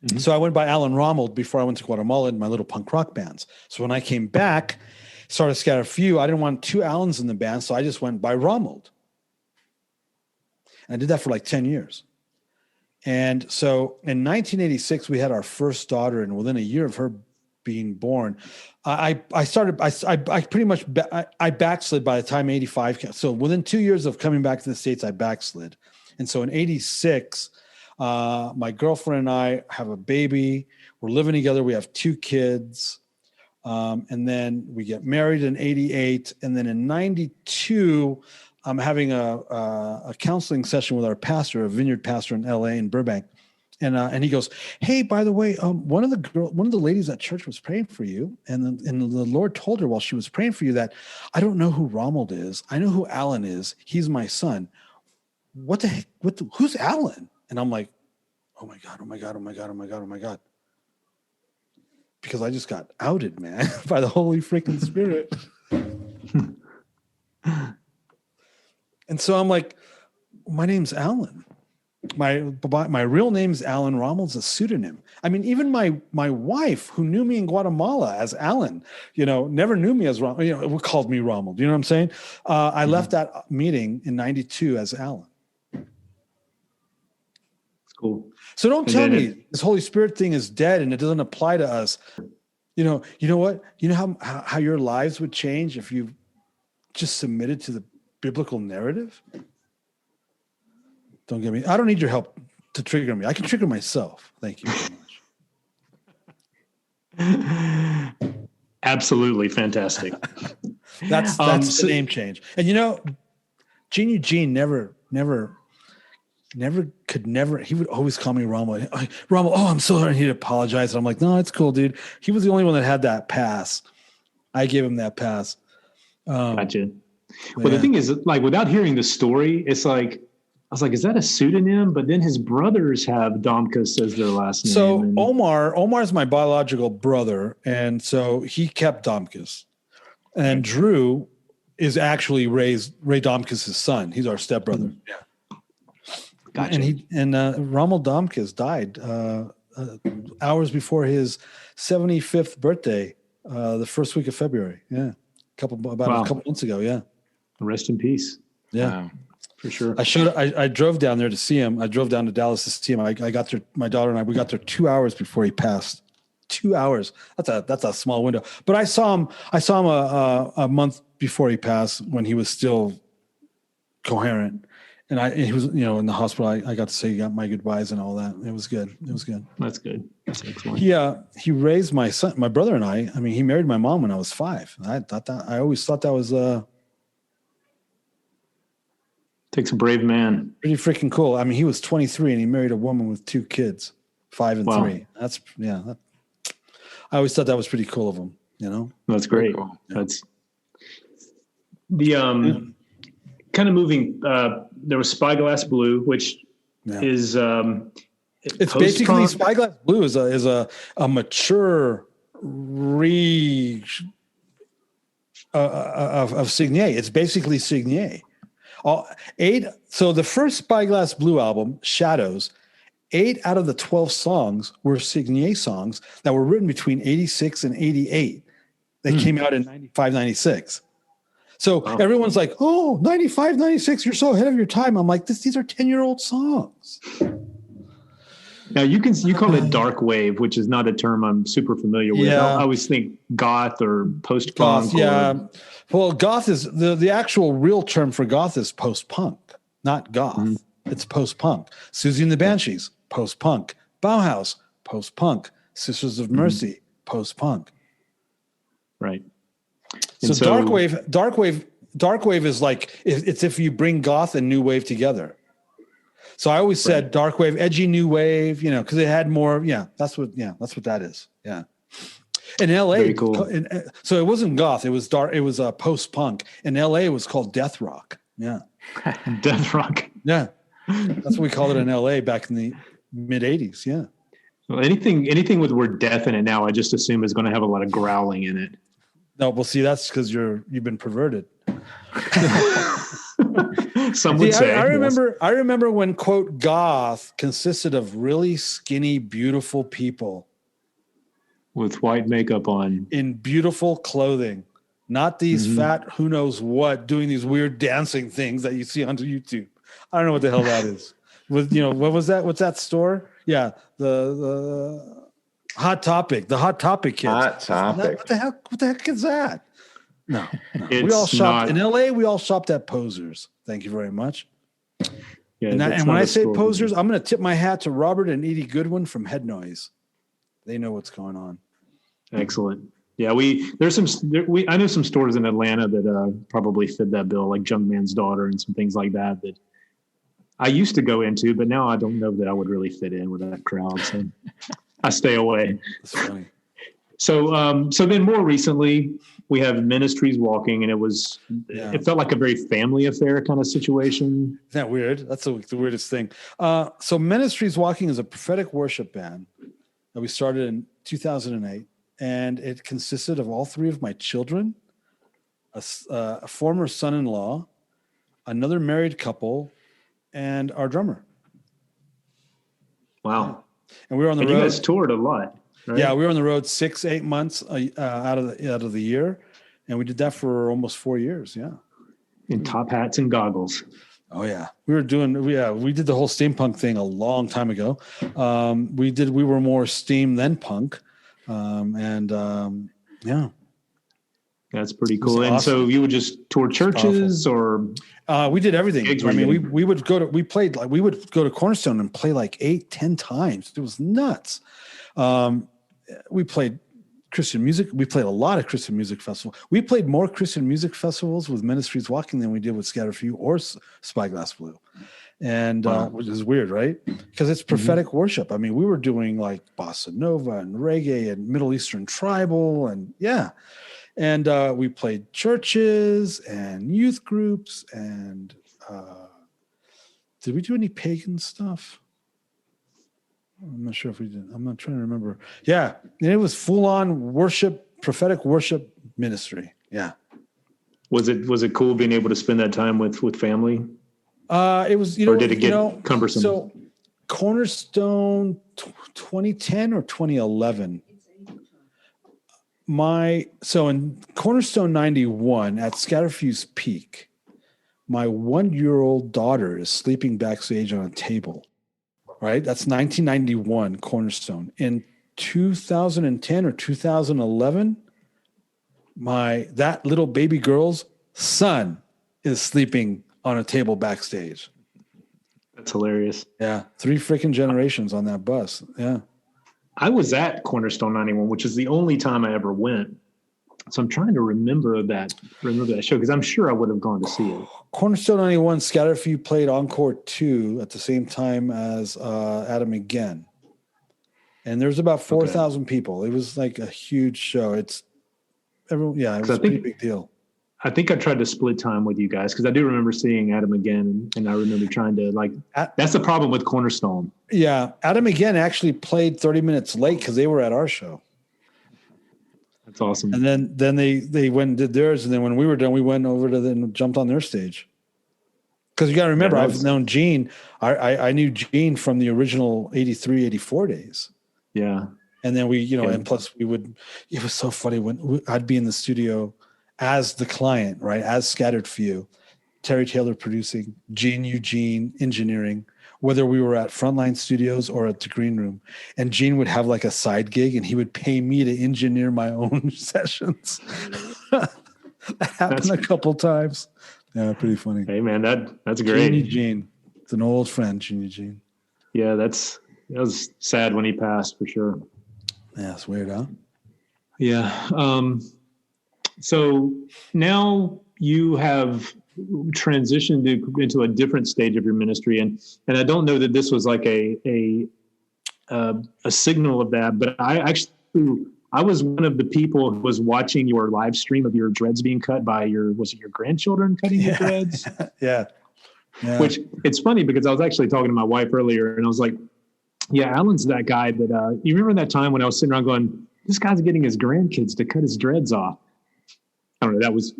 Mm-hmm. So I went by Alan Romuald before I went to Guatemala in my little punk rock bands. So when I came back, started Scaterd Few, I didn't want two Allens in the band, so I just went by Romuald. And I did that for like 10 years. And so in 1986, we had our first daughter, and within a year of her being born, I pretty much backslid by the time 85. So within 2 years of coming back to the States, I backslid. And so in 86, my girlfriend and I have a baby. We're living together. We have 2 kids. And then we get married in 88. And then in 92, I'm having a counseling session with our pastor, a vineyard pastor in LA in Burbank. And he goes, "Hey, by the way, one of the ladies at church was praying for you, and the Lord told her while she was praying for you that I don't know who Ronald is. I know who Alan is. He's my son. What the heck? Who's Alan?" And I'm like, "Oh my God! Oh my God! Oh my God! Oh my God! Oh my God!" Because I just got outed, man, by the Holy freaking Spirit. And so I'm like, "My name's Alan. My real name's Alan. Rommel's a pseudonym. I mean, even my wife, who knew me in Guatemala as Alan, never knew me as Rommel. Called me Rommel. Do you know what I'm saying? I left that meeting in '92 as Alan. It's cool. So don't tell me this Holy Spirit thing is dead and it doesn't apply to us. You know what? You know how your lives would change if you just submitted to the biblical narrative? Don't get me. I don't need your help to trigger me. I can trigger myself. Thank you very much. Absolutely fantastic. That's the name change. And Gene Eugene never. He would always call me Rommel. Rommel, oh, I'm so sorry. He'd apologize. And I'm like, no, it's cool, dude. He was the only one that had that pass. I gave him that pass. Gotcha. Well, the thing is, like, without hearing the story, it's like, I was like, is that a pseudonym? But then his brothers have Domkus as their last name. So Omar's my biological brother. And so he kept Domkus. And Drew is actually Ray Domkus' son. He's our stepbrother. Mm-hmm. Yeah. Gotcha. And Rommel Domkus died hours before his 75th birthday, the first week of February. Yeah. A couple months ago. Yeah. Rest in peace. Yeah. Wow. For sure. I drove down there to see him. I drove down to Dallas to see him. I got there. My daughter and we got there 2 hours before he passed. 2 hours. That's a small window. But I saw him a month before he passed when he was still coherent. And he was, in the hospital. I got to say my goodbyes and all that. It was good. That's good. That's excellent. He raised my son, my brother and I. I mean, he married my mom when I was 5. I always thought that was takes a brave man. Pretty freaking cool. I mean, he was 23 and he married a woman with 2 kids, 5 and 3. I always thought that was pretty cool of him. That's great. Cool. Yeah. That's the kind of moving. There was Spyglass Blue, which is it's basically Spyglass Blue is a mature of Signé. It's basically Signé. So the first Spyglass Blue album, Shadows, 8 out of the 12 songs were Signé songs that were written between 86 and 88. They came out in 95, 96. So everyone's like, oh, 95, 96, you're so ahead of your time. I'm like, these are 10-year-old songs. Now you call it dark wave, which is not a term I'm super familiar with. Yeah. I always think goth or post-punk. Well, goth is the actual real term for goth is post-punk, not goth. Mm-hmm. It's post-punk. Susie and the Banshees, post-punk. Bauhaus, post-punk. Sisters of Mercy, post-punk. Right. So dark wave is like it's if you bring goth and new wave together. So I always said dark wave, edgy new wave, because it had more. Yeah, that's what that is. Yeah. In LA, very cool. So it wasn't goth. It was dark. It was post punk. In LA, it was called death rock. Yeah. Death rock. Yeah. That's what we called it in LA back in the mid 80s. Yeah. Well, anything with the word death in it now, I just assume is going to have a lot of growling in it. No, well, see, that's because you've been perverted. Some would say. I remember when, quote, goth consisted of really skinny, beautiful people with white makeup on, in beautiful clothing, not these fat who knows what doing these weird dancing things that you see on YouTube. I don't know what the hell that is. What was that? What's that store? Yeah, the Hot Topic, the Hot Topic kids. Hot Topic. What the heck is that? No. We all shopped in LA. We all shopped at Posers. Thank you very much. Yeah, and when I say Posers, I'm going to tip my hat to Robert and Edie Goodwin from Head Noise. They know what's going on. Excellent. Yeah, I know some stores in Atlanta that probably fit that bill, like Junk Man's Daughter and some things like that I used to go into, but now I don't know that I would really fit in with that crowd. So I stay away. That's funny. So then more recently we have Ministries Walking, and it felt like a very family affair kind of situation. Isn't that weird? That's the weirdest thing. So Ministries Walking is a prophetic worship band that we started in 2008, and it consisted of all three of my children, a former son-in-law, another married couple, and our drummer. Wow. And we were on the road. You guys toured a lot. Right? Yeah, we were on the road 6-8 months out of the year, and we did that for almost 4 years. Yeah, in top hats and goggles. Oh yeah, we did the whole steampunk thing a long time ago. We were more steam than punk, yeah. That's pretty cool. And awesome. So you would just tour churches, or we did everything. I mean, we would go to Cornerstone and play like 8-10 times. It was nuts. We played Christian music. We played a lot of Christian music festivals. We played more Christian music festivals with Ministries Walking than we did with Scaterd or Spyglass Blue. And which is weird, right? Because it's prophetic worship. I mean, we were doing like bossa nova and reggae and Middle Eastern tribal, and and we played churches and youth groups. And did we do any pagan stuff? I'm not sure if we did. I'm not trying to remember. Yeah, and it was full on worship, prophetic worship ministry. Yeah. Was it cool being able to spend that time with family? It was, or did it get cumbersome? So Cornerstone 2010 or 2011. In Cornerstone 91 at Scatterfew's peak, my 1-year-old daughter is sleeping backstage on a table. Right? That's 1991 Cornerstone. In 2010 or 2011, that little baby girl's son is sleeping on a table backstage. That's hilarious. Yeah. 3 freaking generations on that bus. Yeah. I was at Cornerstone 91, which is the only time I ever went. So I'm trying to remember that show, because I'm sure I would have gone to see it. Cornerstone 91, Scatterfew played Encore 2 at the same time as Adam Again. And there was about 4,000 people. It was like a huge show. It was a pretty big deal. I think I tried to split time with you guys, because I do remember seeing Adam Again, and I remember trying to that's the problem with Cornerstone. Yeah. Adam Again actually played 30 minutes late because they were at our show. That's awesome. And then they went and did theirs, and then when we were done, we went over to them and jumped on their stage. Because you got to remember, I've known Gene. I knew Gene from the original 83, 84 days. Yeah. And then and plus it was so funny when I'd be in the studio as the client, right? As Scattered Few, Terry Taylor producing, Gene Eugene engineering, whether we were at Frontline Studios or at the Green Room. And Gene would have like a side gig, and he would pay me to engineer my own sessions. That happened a couple times. Yeah, pretty funny. Hey man, that's great. Gene Eugene. It's an old friend, Gene Eugene. Yeah, that was sad when he passed, for sure. Yeah, it's weird, huh? Yeah. So now you have transitioned into a different stage of your ministry, and I don't know that this was like a signal of that, but I was one of the people who was watching your live stream of your dreads being cut by your grandchildren cutting your dreads? Yeah. Which it's funny, because I was actually talking to my wife earlier, and I was like, yeah, Alan's that guy that you remember that time when I was sitting around going, this guy's getting his grandkids to cut his dreads off. I don't know. That was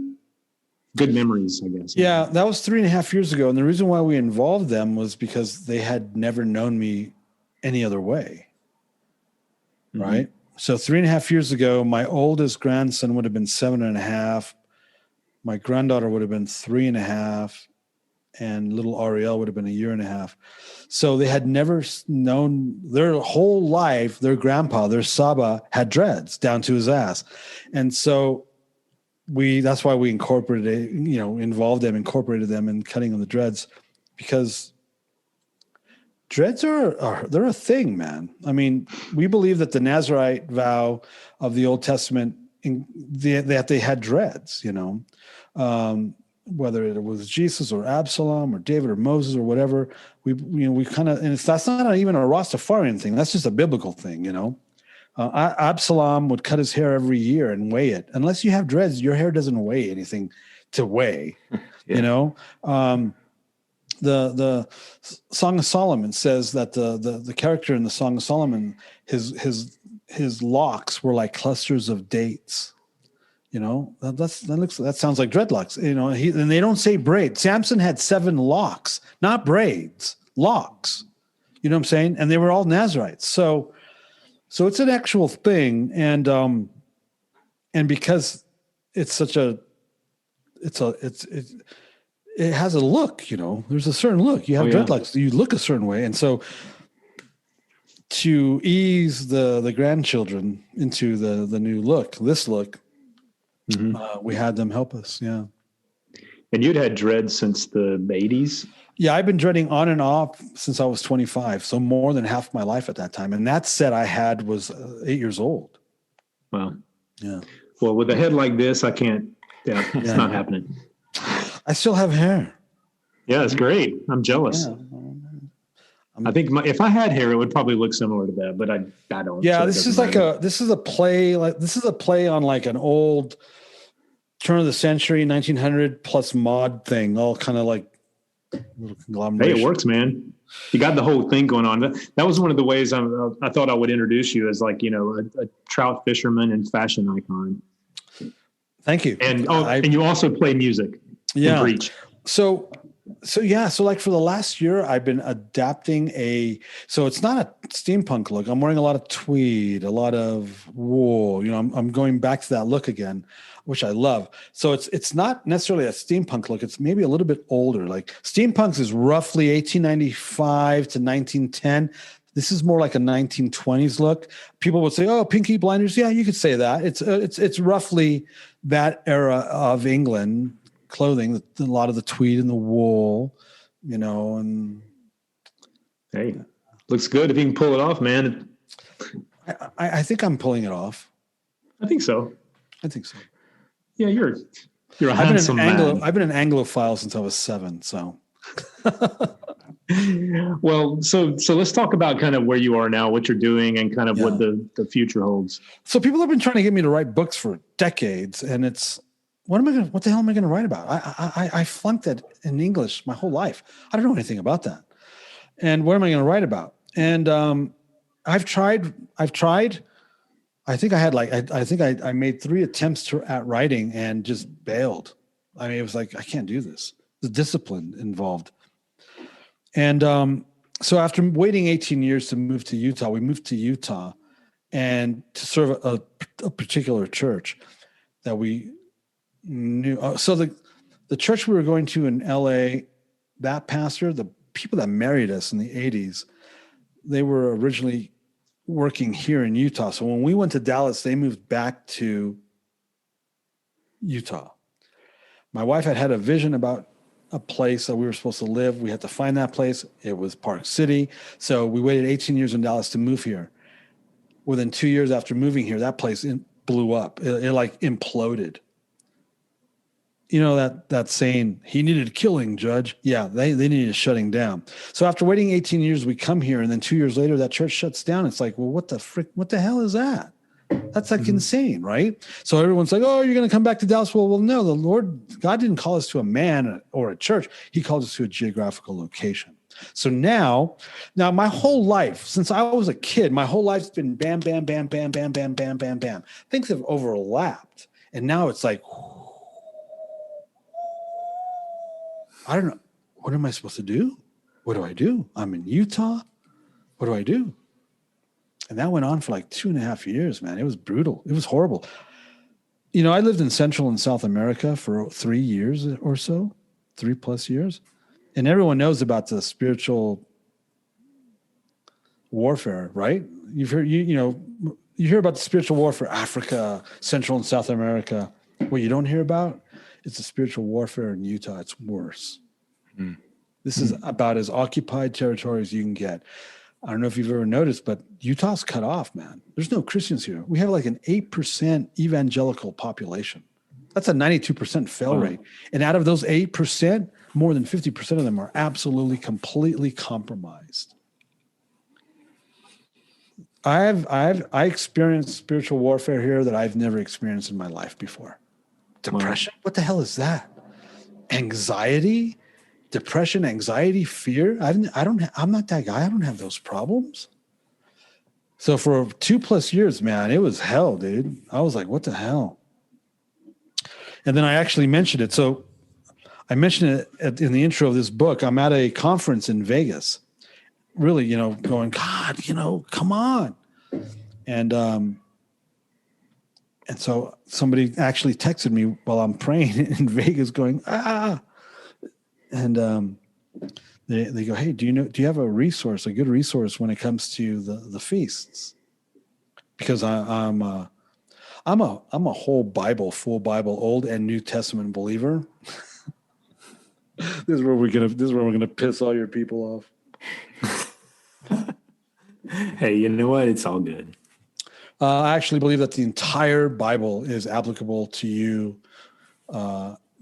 good memories, I guess. Yeah, that was 3.5 years ago. And the reason why we involved them was because they had never known me any other way. Mm-hmm. Right? So 3.5 years ago, my oldest grandson would have been 7.5. My granddaughter would have been 3.5. And little Ariel would have been 1.5 years. So they had never known their whole life. Their grandpa, their Saba, had dreads down to his ass. And so that's why we incorporated incorporated them in cutting of the dreads, because dreads they're a thing, man. I mean, we believe that the Nazirite vow of the Old Testament that they had dreads, whether it was Jesus or Absalom or David or Moses or whatever. We kind of, and that's not even a Rastafarian thing. That's just a biblical thing, Absalom would cut his hair every year and weigh it. Unless you have dreads, your hair doesn't weigh anything to weigh. The Song of Solomon says that the character in the Song of Solomon, his locks were like clusters of dates. That sounds like dreadlocks. And they don't say braids. Samson had 7 locks, not braids, locks. You know what I'm saying? And they were all Nazarites. So it's an actual thing, and because it's such it has a look, there's a certain look. You have dreadlocks, you look a certain way, and so to ease the grandchildren into the new look, this look, we had them help us. Yeah. And you'd had dreads since the 80s. Yeah, I've been dreading on and off since I was 25, so more than half my life at that time. And that set I had was 8 years old. Wow. Yeah. Well, with a head like this, I can't. Yeah, it's not happening. I still have hair. Yeah, it's great. I'm jealous. Yeah. I think if I had hair, it would probably look similar to that, but I don't. Yeah, so this is a play on like an old turn of the century, 1900 plus mod thing, all kind of like. Hey, it works, man. You got the whole thing going on. That was one of the ways I thought I would introduce you as like, a trout fisherman and fashion icon. Thank you. And and you also play music. Yeah. And preach. So like for the last year, I've been adapting so it's not a steampunk look. I'm wearing a lot of tweed, a lot of wool. I'm going back to that look again, which I love. So it's not necessarily a steampunk look. It's maybe a little bit older. Like steampunks is roughly 1895 to 1910. This is more like a 1920s look. People would say, "Oh, Pinky Blinders." Yeah, you could say that. It's roughly that era of England clothing. A lot of the tweed and the wool, and hey, looks good if you can pull it off, man. I think I'm pulling it off. I think so. Yeah, you're a handsome man. I've been an Anglophile since I was 7. So, well, so let's talk about kind of where you are now, what you're doing, and kind of what the future holds. So people have been trying to get me to write books for decades, and it's what the hell am I going to write about? I flunked that in English my whole life. I don't know anything about that, and what am I going to write about? And I've tried. I think I made 3 attempts at writing and just bailed. I mean, it was like, I can't do this. The discipline involved. And so after waiting 18 years to move to Utah, we moved to Utah and to serve a particular church that we knew. So the church we were going to in LA, that pastor, the people that married us in the 80s, they were originally working here in Utah. So when we went to Dallas, they moved back to Utah. My wife had a vision about a place that we were supposed to live. We had to find that place. It was Park City. So we waited 18 years in Dallas to move here. Within 2 years after moving here, that place blew up. It like imploded. That saying, he needed killing, Judge. Yeah, they needed shutting down. So after waiting 18 years, we come here, and then 2 years later, that church shuts down. It's like, well, what the hell is that? That's like insane, right? So everyone's like, oh, you're going to come back to Dallas? Well, no, God didn't call us to a man or a church. He called us to a geographical location. So now my whole life, since I was a kid, my whole life's been bam, bam, bam, bam, bam, bam, bam, bam, bam. Things have overlapped. And now it's like, I don't know. What am I supposed to do? What do I do? I'm in Utah. What do I do? And that went on for like 2.5 years, man. It was brutal. It was horrible. I lived in Central and South America for 3 years or so, 3+ years. And everyone knows about the spiritual warfare, right? You've heard, you hear about the spiritual warfare, Africa, Central and South America. What you don't hear about, it's the spiritual warfare in Utah. It's worse. This is about as occupied territory as you can get. I don't know if you've ever noticed, but Utah's cut off, man. There's no Christians here. We have like an 8% evangelical population. That's a 92% fail rate. And out of those 8%, more than 50% of them are absolutely, completely compromised. I experienced spiritual warfare here that I've never experienced in my life before. Depression? What the hell is that? Anxiety? Depression, anxiety, fear. I'm not that guy. I don't have those problems. So for 2+ years, man, it was hell, dude. I was like, what the hell? And then I actually mentioned it. So I mentioned it in the intro of this book. I'm at a conference in Vegas, really, going, God, come on. And so somebody actually texted me while I'm praying in Vegas going, and they go, hey, do you have a good resource when it comes to the feasts? Because I'm a whole Bible, full Bible, Old and New Testament believer. This is where we're gonna piss all your people off. Hey, you know what? It's all good. I actually believe that the entire Bible is applicable to you,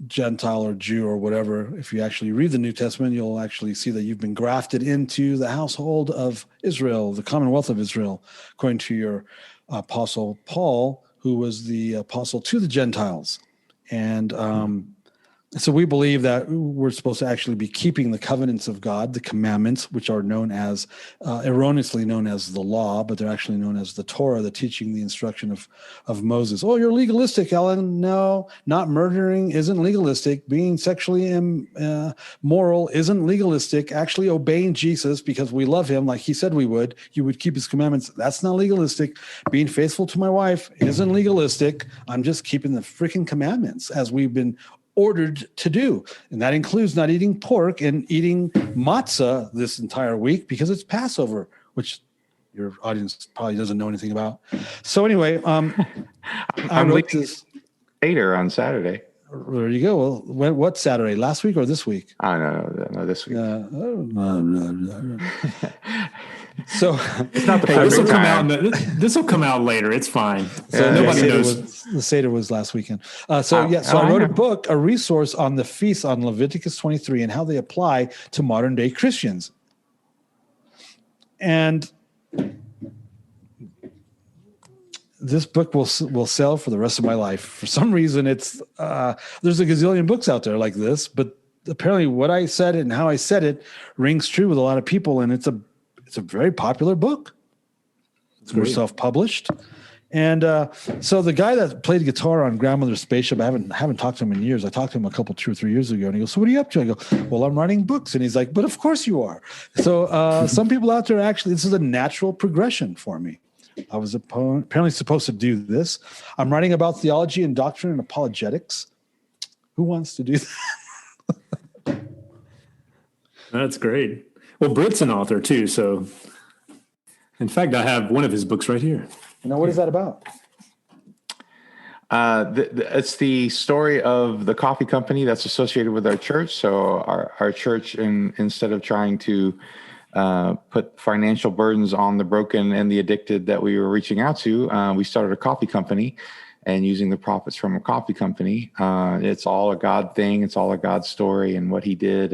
Gentile or Jew or whatever. If you actually read the New Testament, you'll actually see that you've been grafted into the household of Israel, the Commonwealth of Israel, according to your apostle Paul, who was the apostle to the Gentiles. And so we believe that we're supposed to actually be keeping the covenants of God, the commandments, which are known as, erroneously known as the law, but they're actually known as the Torah, the teaching, the instruction of Moses. Oh, you're legalistic, Ellen. No, not murdering isn't legalistic. Being sexually immoral isn't legalistic. Actually obeying Jesus because we love him like he said we would. You would keep his commandments. That's not legalistic. Being faithful to my wife isn't legalistic. I'm just keeping the freaking commandments as we've been ordered to do. And that includes not eating pork and eating matzah this entire week because it's Passover, which your audience probably doesn't know anything about. So anyway, I wrote this later on Saturday. There you go. Well, what Saturday? Last week or this week? No, this week. So it's not the this will come out. This will come out later. It's fine. So nobody knows. The Seder was last weekend. So I wrote a book, a resource on the feasts on Leviticus 23 and how they apply to modern day Christians. And this book will sell for the rest of my life. For some reason, it's there's a gazillion books out there like this, but apparently what I said and how I said it rings true with a lot of people, and it's a very popular book. We're self-published. And so the guy that played guitar on Grandmother's Spaceship, I haven't talked to him in years. I talked to him a couple, 2 or 3 years ago, and he goes, so what are you up to? I go, well, I'm writing books. And he's like, but of course you are. So some people out there actually, this is a natural progression for me. I was apparently supposed to do this. I'm writing about theology and doctrine and apologetics. Who wants to do that? That's great. Well, Britt's an author too. So in fact, I have one of his books right here. Now, what is that about? It's the story of the coffee company that's associated with our church. So our church, instead of trying to put financial burdens on the broken and the addicted that we were reaching out to, we started a coffee company, and using the profits from a coffee company. It's all a God thing. It's all a God story and what he did.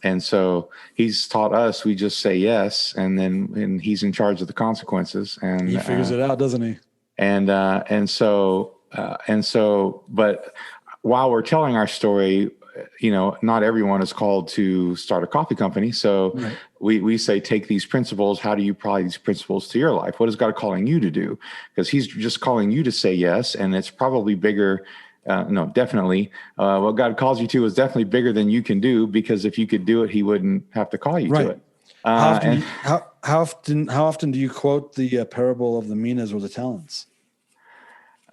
And so he's taught us, we just say yes, and he's in charge of the consequences. And he figures it out, doesn't he? And so, but while we're telling our story, not everyone is called to start a coffee company. So right. we say, take these principles. How do you apply these principles to your life? What is God calling you to do? Because he's just calling you to say yes. And it's probably bigger. Definitely. What God calls you to is definitely bigger than you can do, because if you could do it, he wouldn't have to call you right. to it. How often do you quote the parable of the minas or the talents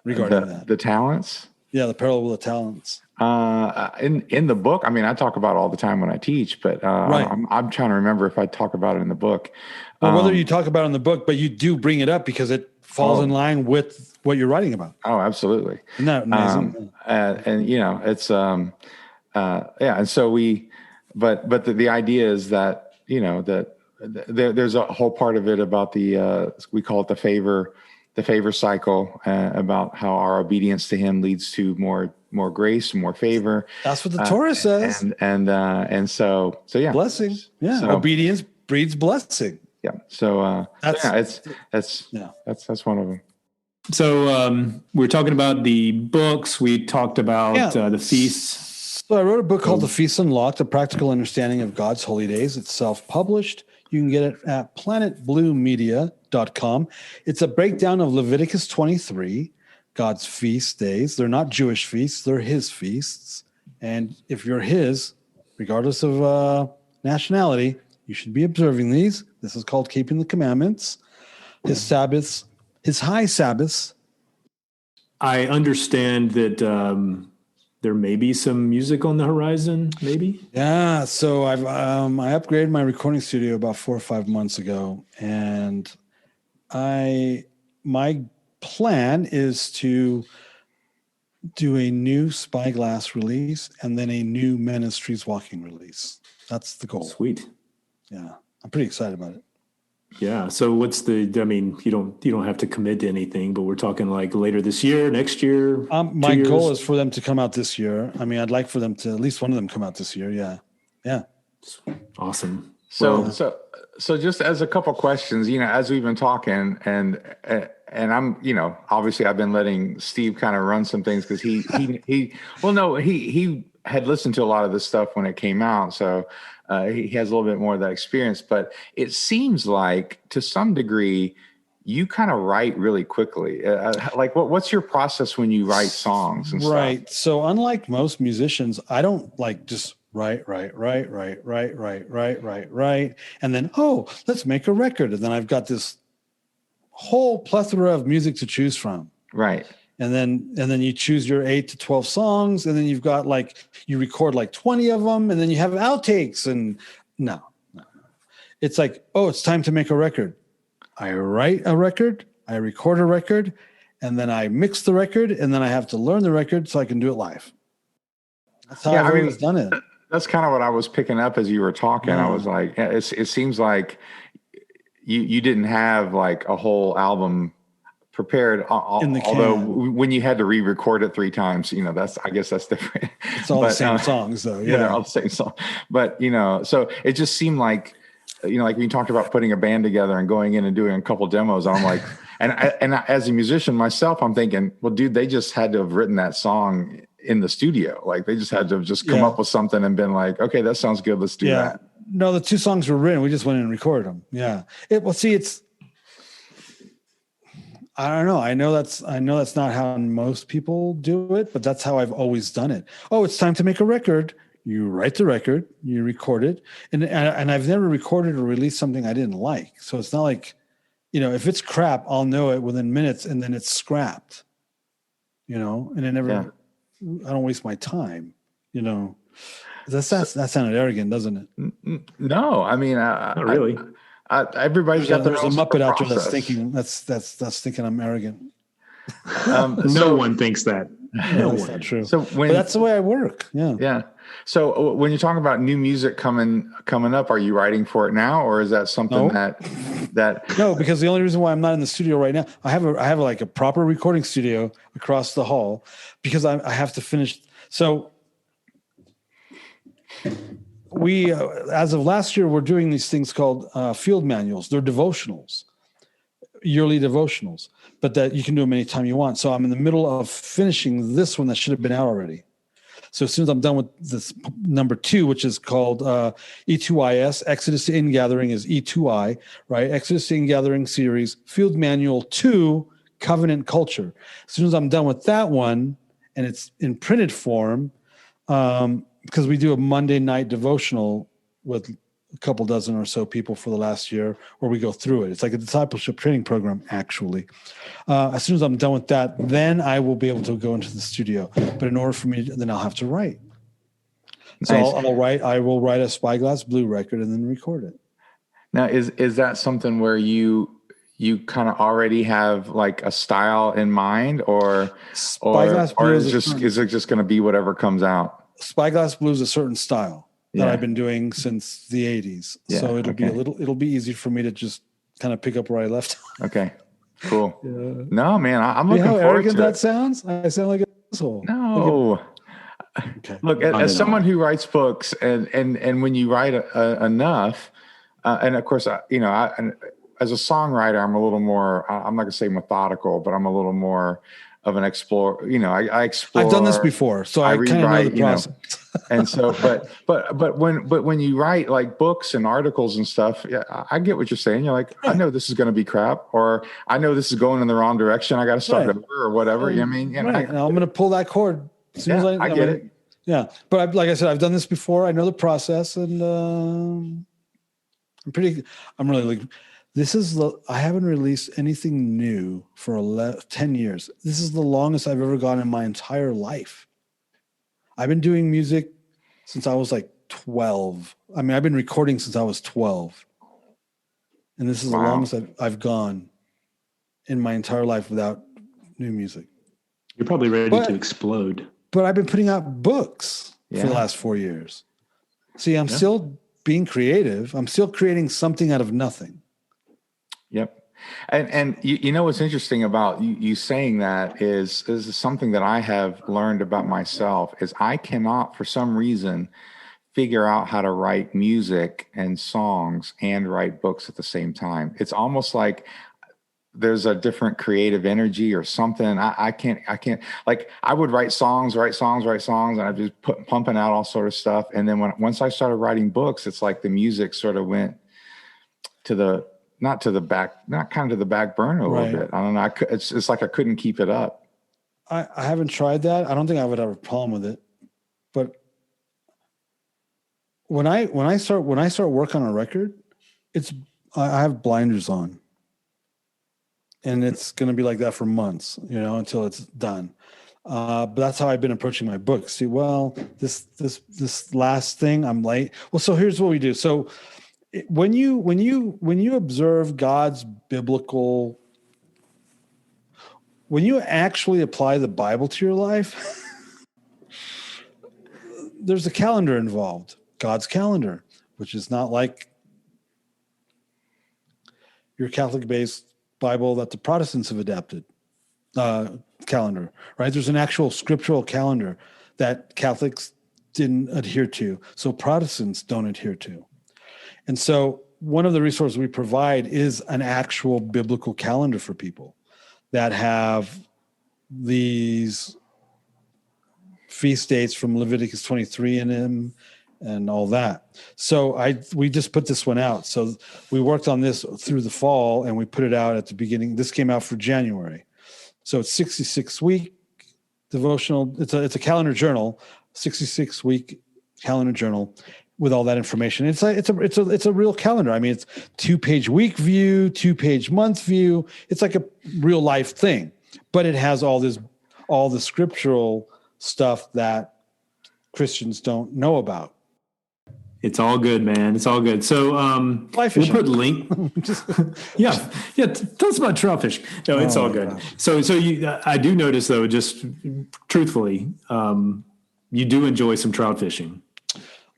regarding that? The talents? Yeah, the parable of the talents. In the book, I mean, I talk about it all the time when I teach, but right. I'm trying to remember if I talk about it in the book. Well, whether you talk about it in the book, but you do bring it up because it falls in line with what you're writing about. Oh, absolutely. Isn't that amazing? It's and so but the idea is that that there's a whole part of it about we call it the favor cycle, about how our obedience to him leads to more grace, more favor. That's what the Torah says. And so yeah, blessing. Yeah. So, obedience breeds blessing. Yeah. So that's one of them. So we're talking about the books. We talked about the feasts. So I wrote a book called The Feast Unlocked, A Practical Understanding of God's Holy Days. It's self-published. You can get it at planetbluemedia.com. It's a breakdown of Leviticus 23, God's feast days. They're not Jewish feasts. They're his feasts. And if you're his, regardless of nationality, you should be observing these. This is called keeping the commandments. His Sabbaths, his high Sabbaths. I understand that there may be some music on the horizon, maybe? Yeah, so I upgraded my recording studio about 4 or 5 months ago, and my plan is to do a new Spyglass release and then a new Ministries Walking release. That's the goal. Sweet. Yeah, I'm pretty excited about it. Yeah. So what's you don't have to commit to anything, but we're talking like later this year, next year. My goal is for them to come out this year. I mean, I'd like for them to, at least one of them come out this year. Yeah. Yeah. Awesome. So just as a couple questions, as we've been talking and I'm, obviously I've been letting Steve kind of run some things because he had listened to a lot of this stuff when it came out. So he has a little bit more of that experience, but it seems like to some degree you kind of write really quickly. Like what's your process when you write songs and right. stuff? So unlike most musicians, I don't like just write. And then, let's make a record. And then I've got this whole plethora of music to choose from. Right. And then you choose your 8 to 12 songs, and then you've got you record 20 of them, and then you have outtakes. And no. It's like, it's time to make a record. I write a record, I record a record, and then I mix the record, and then I have to learn the record so I can do it live. That's how I've always done it. That's kind of what I was picking up as you were talking. I was like, it seems like you didn't have a whole album prepared, although when you had to re-record it 3 times, I guess that's different. It's all the same songs though. Yeah, they're all the same song. But, so it just seemed like, like when you talked about putting a band together and going in and doing a couple demos, I'm like, and as a musician myself, I'm thinking, well, dude, they just had to have written that song in the studio. They just had to have just come up with something and been like, okay, that sounds good. Let's do that. No, the 2 songs were written. We just went in and recorded them. Yeah. I don't know. I know that's not how most people do it, but that's how I've always done it. Oh, it's time to make a record. You write the record, you record it, and I've never recorded or released something I didn't like. So it's not like, if it's crap, I'll know it within minutes, and then it's scrapped. And I never, I don't waste my time. That sounded arrogant, doesn't it? No, I mean, not really. Everybody's got their There's own a Muppet out there process. that's thinking I'm arrogant. No one thinks that. No, that's not true. So but that's the way I work. Yeah. Yeah. So when you're talking about new music coming up, are you writing for it now, or is that something that? No, because the only reason why I'm not in the studio right now, I have a proper recording studio across the hall because I have to finish. So we, as of last year, we're doing these things called field manuals. They're devotionals, yearly devotionals, but that you can do them anytime you want. So I'm in the middle of finishing this one that should have been out already. So as soon as I'm done with this number 2, which is called E2IS, Exodus to Ingathering is E2I, right? Exodus to Ingathering series, Field Manual 2, Covenant Culture. As soon as I'm done with that one, and it's in printed form, because we do a Monday night devotional with a couple dozen or so people for the last year, where we go through it. It's like a discipleship training program, actually. As soon as I'm done with that, then I will be able to go into the studio. But in order for me, then I'll have to write. So Nice. I will write a Spyglass Blue record and then record it. Now, is that something where you kind of already have a style in mind, or Spyglass Blue is it just going to be whatever comes out? Spyglass Blue is a certain style. that I've been doing since the 80s. Yeah, So it'll be easy for me to just kind of pick up where I left. Okay, cool. Yeah. No, man, I'm looking how forward arrogant to that it. sounds? I sound like an asshole. No. Okay. Look, as someone who writes books, and when you write enough, and of course, as a songwriter, I'm a little more, I'm not going to say methodical, but I'm a little more of an explorer. I explore. I've done this before, so I kind of know the process. And so, but when you write like books and articles and stuff, yeah, I get what you're saying. You're like, right. I know this is going to be crap, or I know this is going in the wrong direction. I got to start over or whatever. Right. And I'm going to pull that cord as soon as I get it. Yeah, but like I said, I've done this before. I know the process, and I'm really like, I haven't released anything new for 10 years. This is the longest I've ever gone in my entire life. I've been doing music since I was like 12. I mean, I've been recording since I was 12. And this is the longest I've gone in my entire life without new music. You're probably ready to explode. But I've been putting out books for the last 4 years. See, I'm still being creative. I'm still creating something out of nothing. Yep. And you know what's interesting about you saying that is something that I have learned about myself is I cannot, for some reason, figure out how to write music and songs and write books at the same time. It's almost like there's a different creative energy or something. I can't like I would write songs, and I just pumping out all sort of stuff. And then once I started writing books, it's like the music sort of went to the back burner a little bit. I don't know. It's like I couldn't keep it up. I haven't tried that. I don't think I would have a problem with it. But when I start work on a record, I have blinders on. And it's going to be like that for months, until it's done. But that's how I've been approaching my book. See, well, this last thing, I'm late. Well, so here's what we do. So when you observe God's biblical, when you actually apply the Bible to your life, there's a calendar involved, God's calendar, which is not like your Catholic-based Bible that the Protestants have adapted calendar, right? There's an actual scriptural calendar that Catholics didn't adhere to, so Protestants don't adhere to. And so one of the resources we provide is an actual biblical calendar for people that have these feast dates from Leviticus 23 in them and all that. So we just put this one out. So we worked on this through the fall and we put it out at the beginning. This came out for January. So it's 66-week devotional. It's a calendar journal, 66-week calendar journal with all that information. It's a real calendar. I mean, it's 2-page week view, 2-page month view. It's like a real life thing, but it has all the scriptural stuff that Christians don't know about. It's all good, man. It's all good. So we'll put link. yeah. Tell us about trout fishing. No, it's all good. Gosh. So I do notice though, just truthfully, you do enjoy some trout fishing.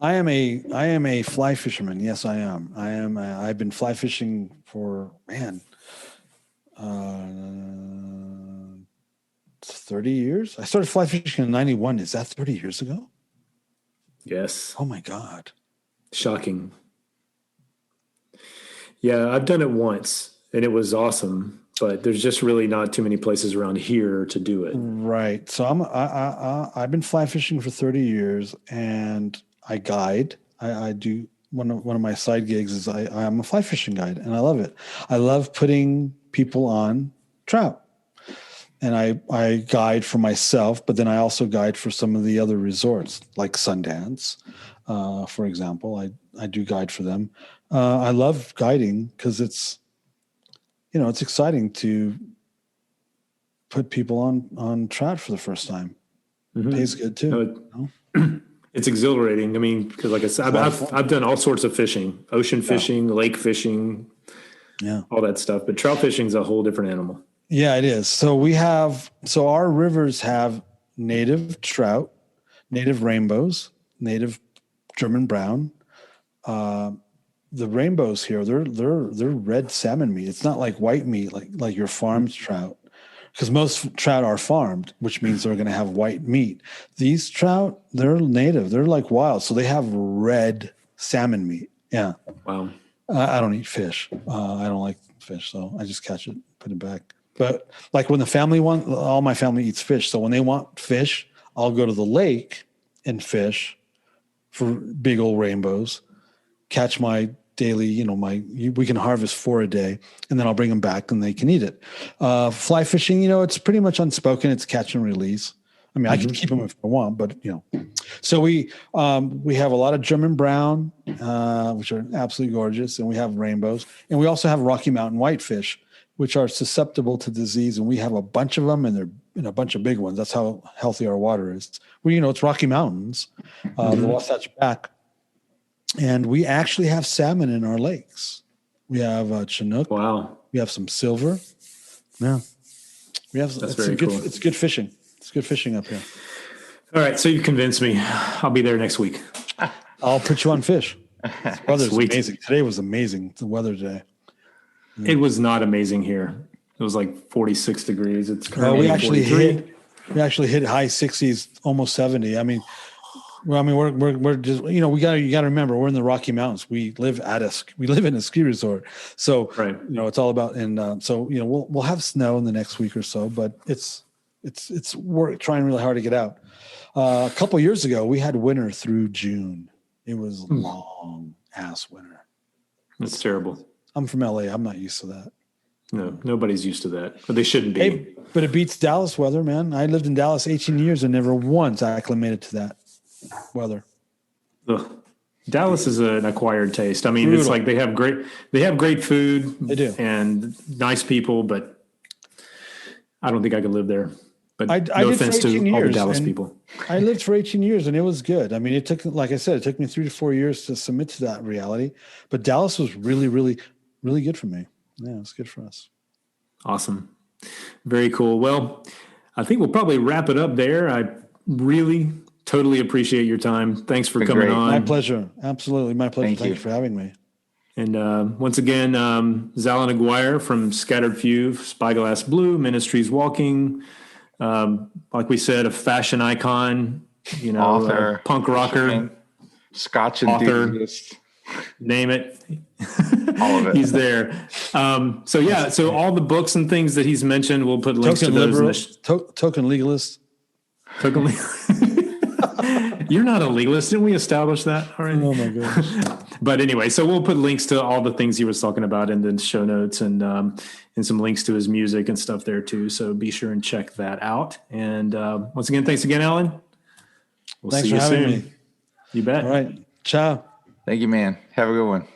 I am a fly fisherman. Yes, I am. I've been fly fishing for 30 years. I started fly fishing in 91. Is that 30 years ago? Yes. Oh my God. Shocking. Yeah, I've done it once and it was awesome, but there's just really not too many places around here to do it. Right. So I've been fly fishing for 30 years and I guide. I do one of my side gigs is I'm a fly fishing guide and I love it. I love putting people on trout. And I guide for myself, but then I also guide for some of the other resorts like Sundance, for example. I do guide for them. I love guiding because it's exciting to put people on trout for the first time. Mm-hmm. It pays good too. It's exhilarating. I mean, because like I said, I've done all sorts of fishing, ocean fishing, lake fishing, all that stuff. But trout fishing is a whole different animal. Yeah, it is. So our rivers have native trout, native rainbows, native German brown. The rainbows here, they're red salmon meat. It's not like white meat, like your farmed trout, because most trout are farmed, which means they're going to have white meat. These trout, they're native. They're like wild, so they have red salmon meat. Yeah. Wow. I don't eat fish. I don't like fish, so I just catch it, put it back. But like when the family all my family eats fish, so when they want fish, I'll go to the lake and fish for big old rainbows. Catch my daily, we can harvest 4 a day, and then I'll bring them back and they can eat it. Fly fishing, it's pretty much unspoken. It's catch and release. I mean, I can keep them if I want, but so we have a lot of German brown, which are absolutely gorgeous, and we have rainbows, and we also have Rocky Mountain whitefish, which are susceptible to disease, and we have a bunch of them, and they're a bunch of big ones. That's how healthy our water is. It's Rocky Mountains, the Wasatch back. And we actually have salmon in our lakes. We have Chinook. Wow. We have some silver. Yeah. We have. That's very cool. It's good fishing. It's good fishing up here. All right. So you convinced me. I'll be there next week. I'll put you on fish. The weather's amazing. Today was amazing. The weather today. It was not amazing here. It was like 46 degrees. It's currently we actually 43. hit high 60s, almost 70. I mean, we're just, you got to remember, we're in the Rocky Mountains. We live in a ski resort. So, right. It's all about, and so, we'll have snow in the next week or so, but we're trying really hard to get out. A couple of years ago, we had winter through June. It was long ass winter. That's terrible. I'm from LA. I'm not used to that. No, nobody's used to that, but they shouldn't be. Hey, but it beats Dallas weather, man. I lived in Dallas 18 years and never once acclimated to that weather. Ugh. Dallas is an acquired taste. I mean, Brutal. It's like they have great food. They do. And nice people, but I don't think I could live there. But no offense to all the Dallas people. I lived for 18 years and it was good. I mean, it took me 3 to 4 years to submit to that reality, but Dallas was really, really, really good for me. Yeah, it's good for us. Awesome. Very cool. Well, I think we'll probably wrap it up there. I really totally appreciate your time. Thanks for coming on. My pleasure. Absolutely. My pleasure. Thank you for having me. And once again, Zal and Aguirre from Scaterd Few, Spyglass Blue, Ministries Walking. Like we said, a fashion icon, author, punk rocker, Scotch enthusiast. Name it. All of it. He's there. So all the books and things that he's mentioned, we'll put links to those. Token legalist. Token legalist. You're not a legalist. Didn't we establish that already? Oh my gosh. But anyway, so we'll put links to all the things he was talking about in the show notes and some links to his music and stuff there too. So be sure and check that out. And once again, thanks again, Alan. We'll see you soon. Me. You bet. All right. Ciao. Thank you, man. Have a good one.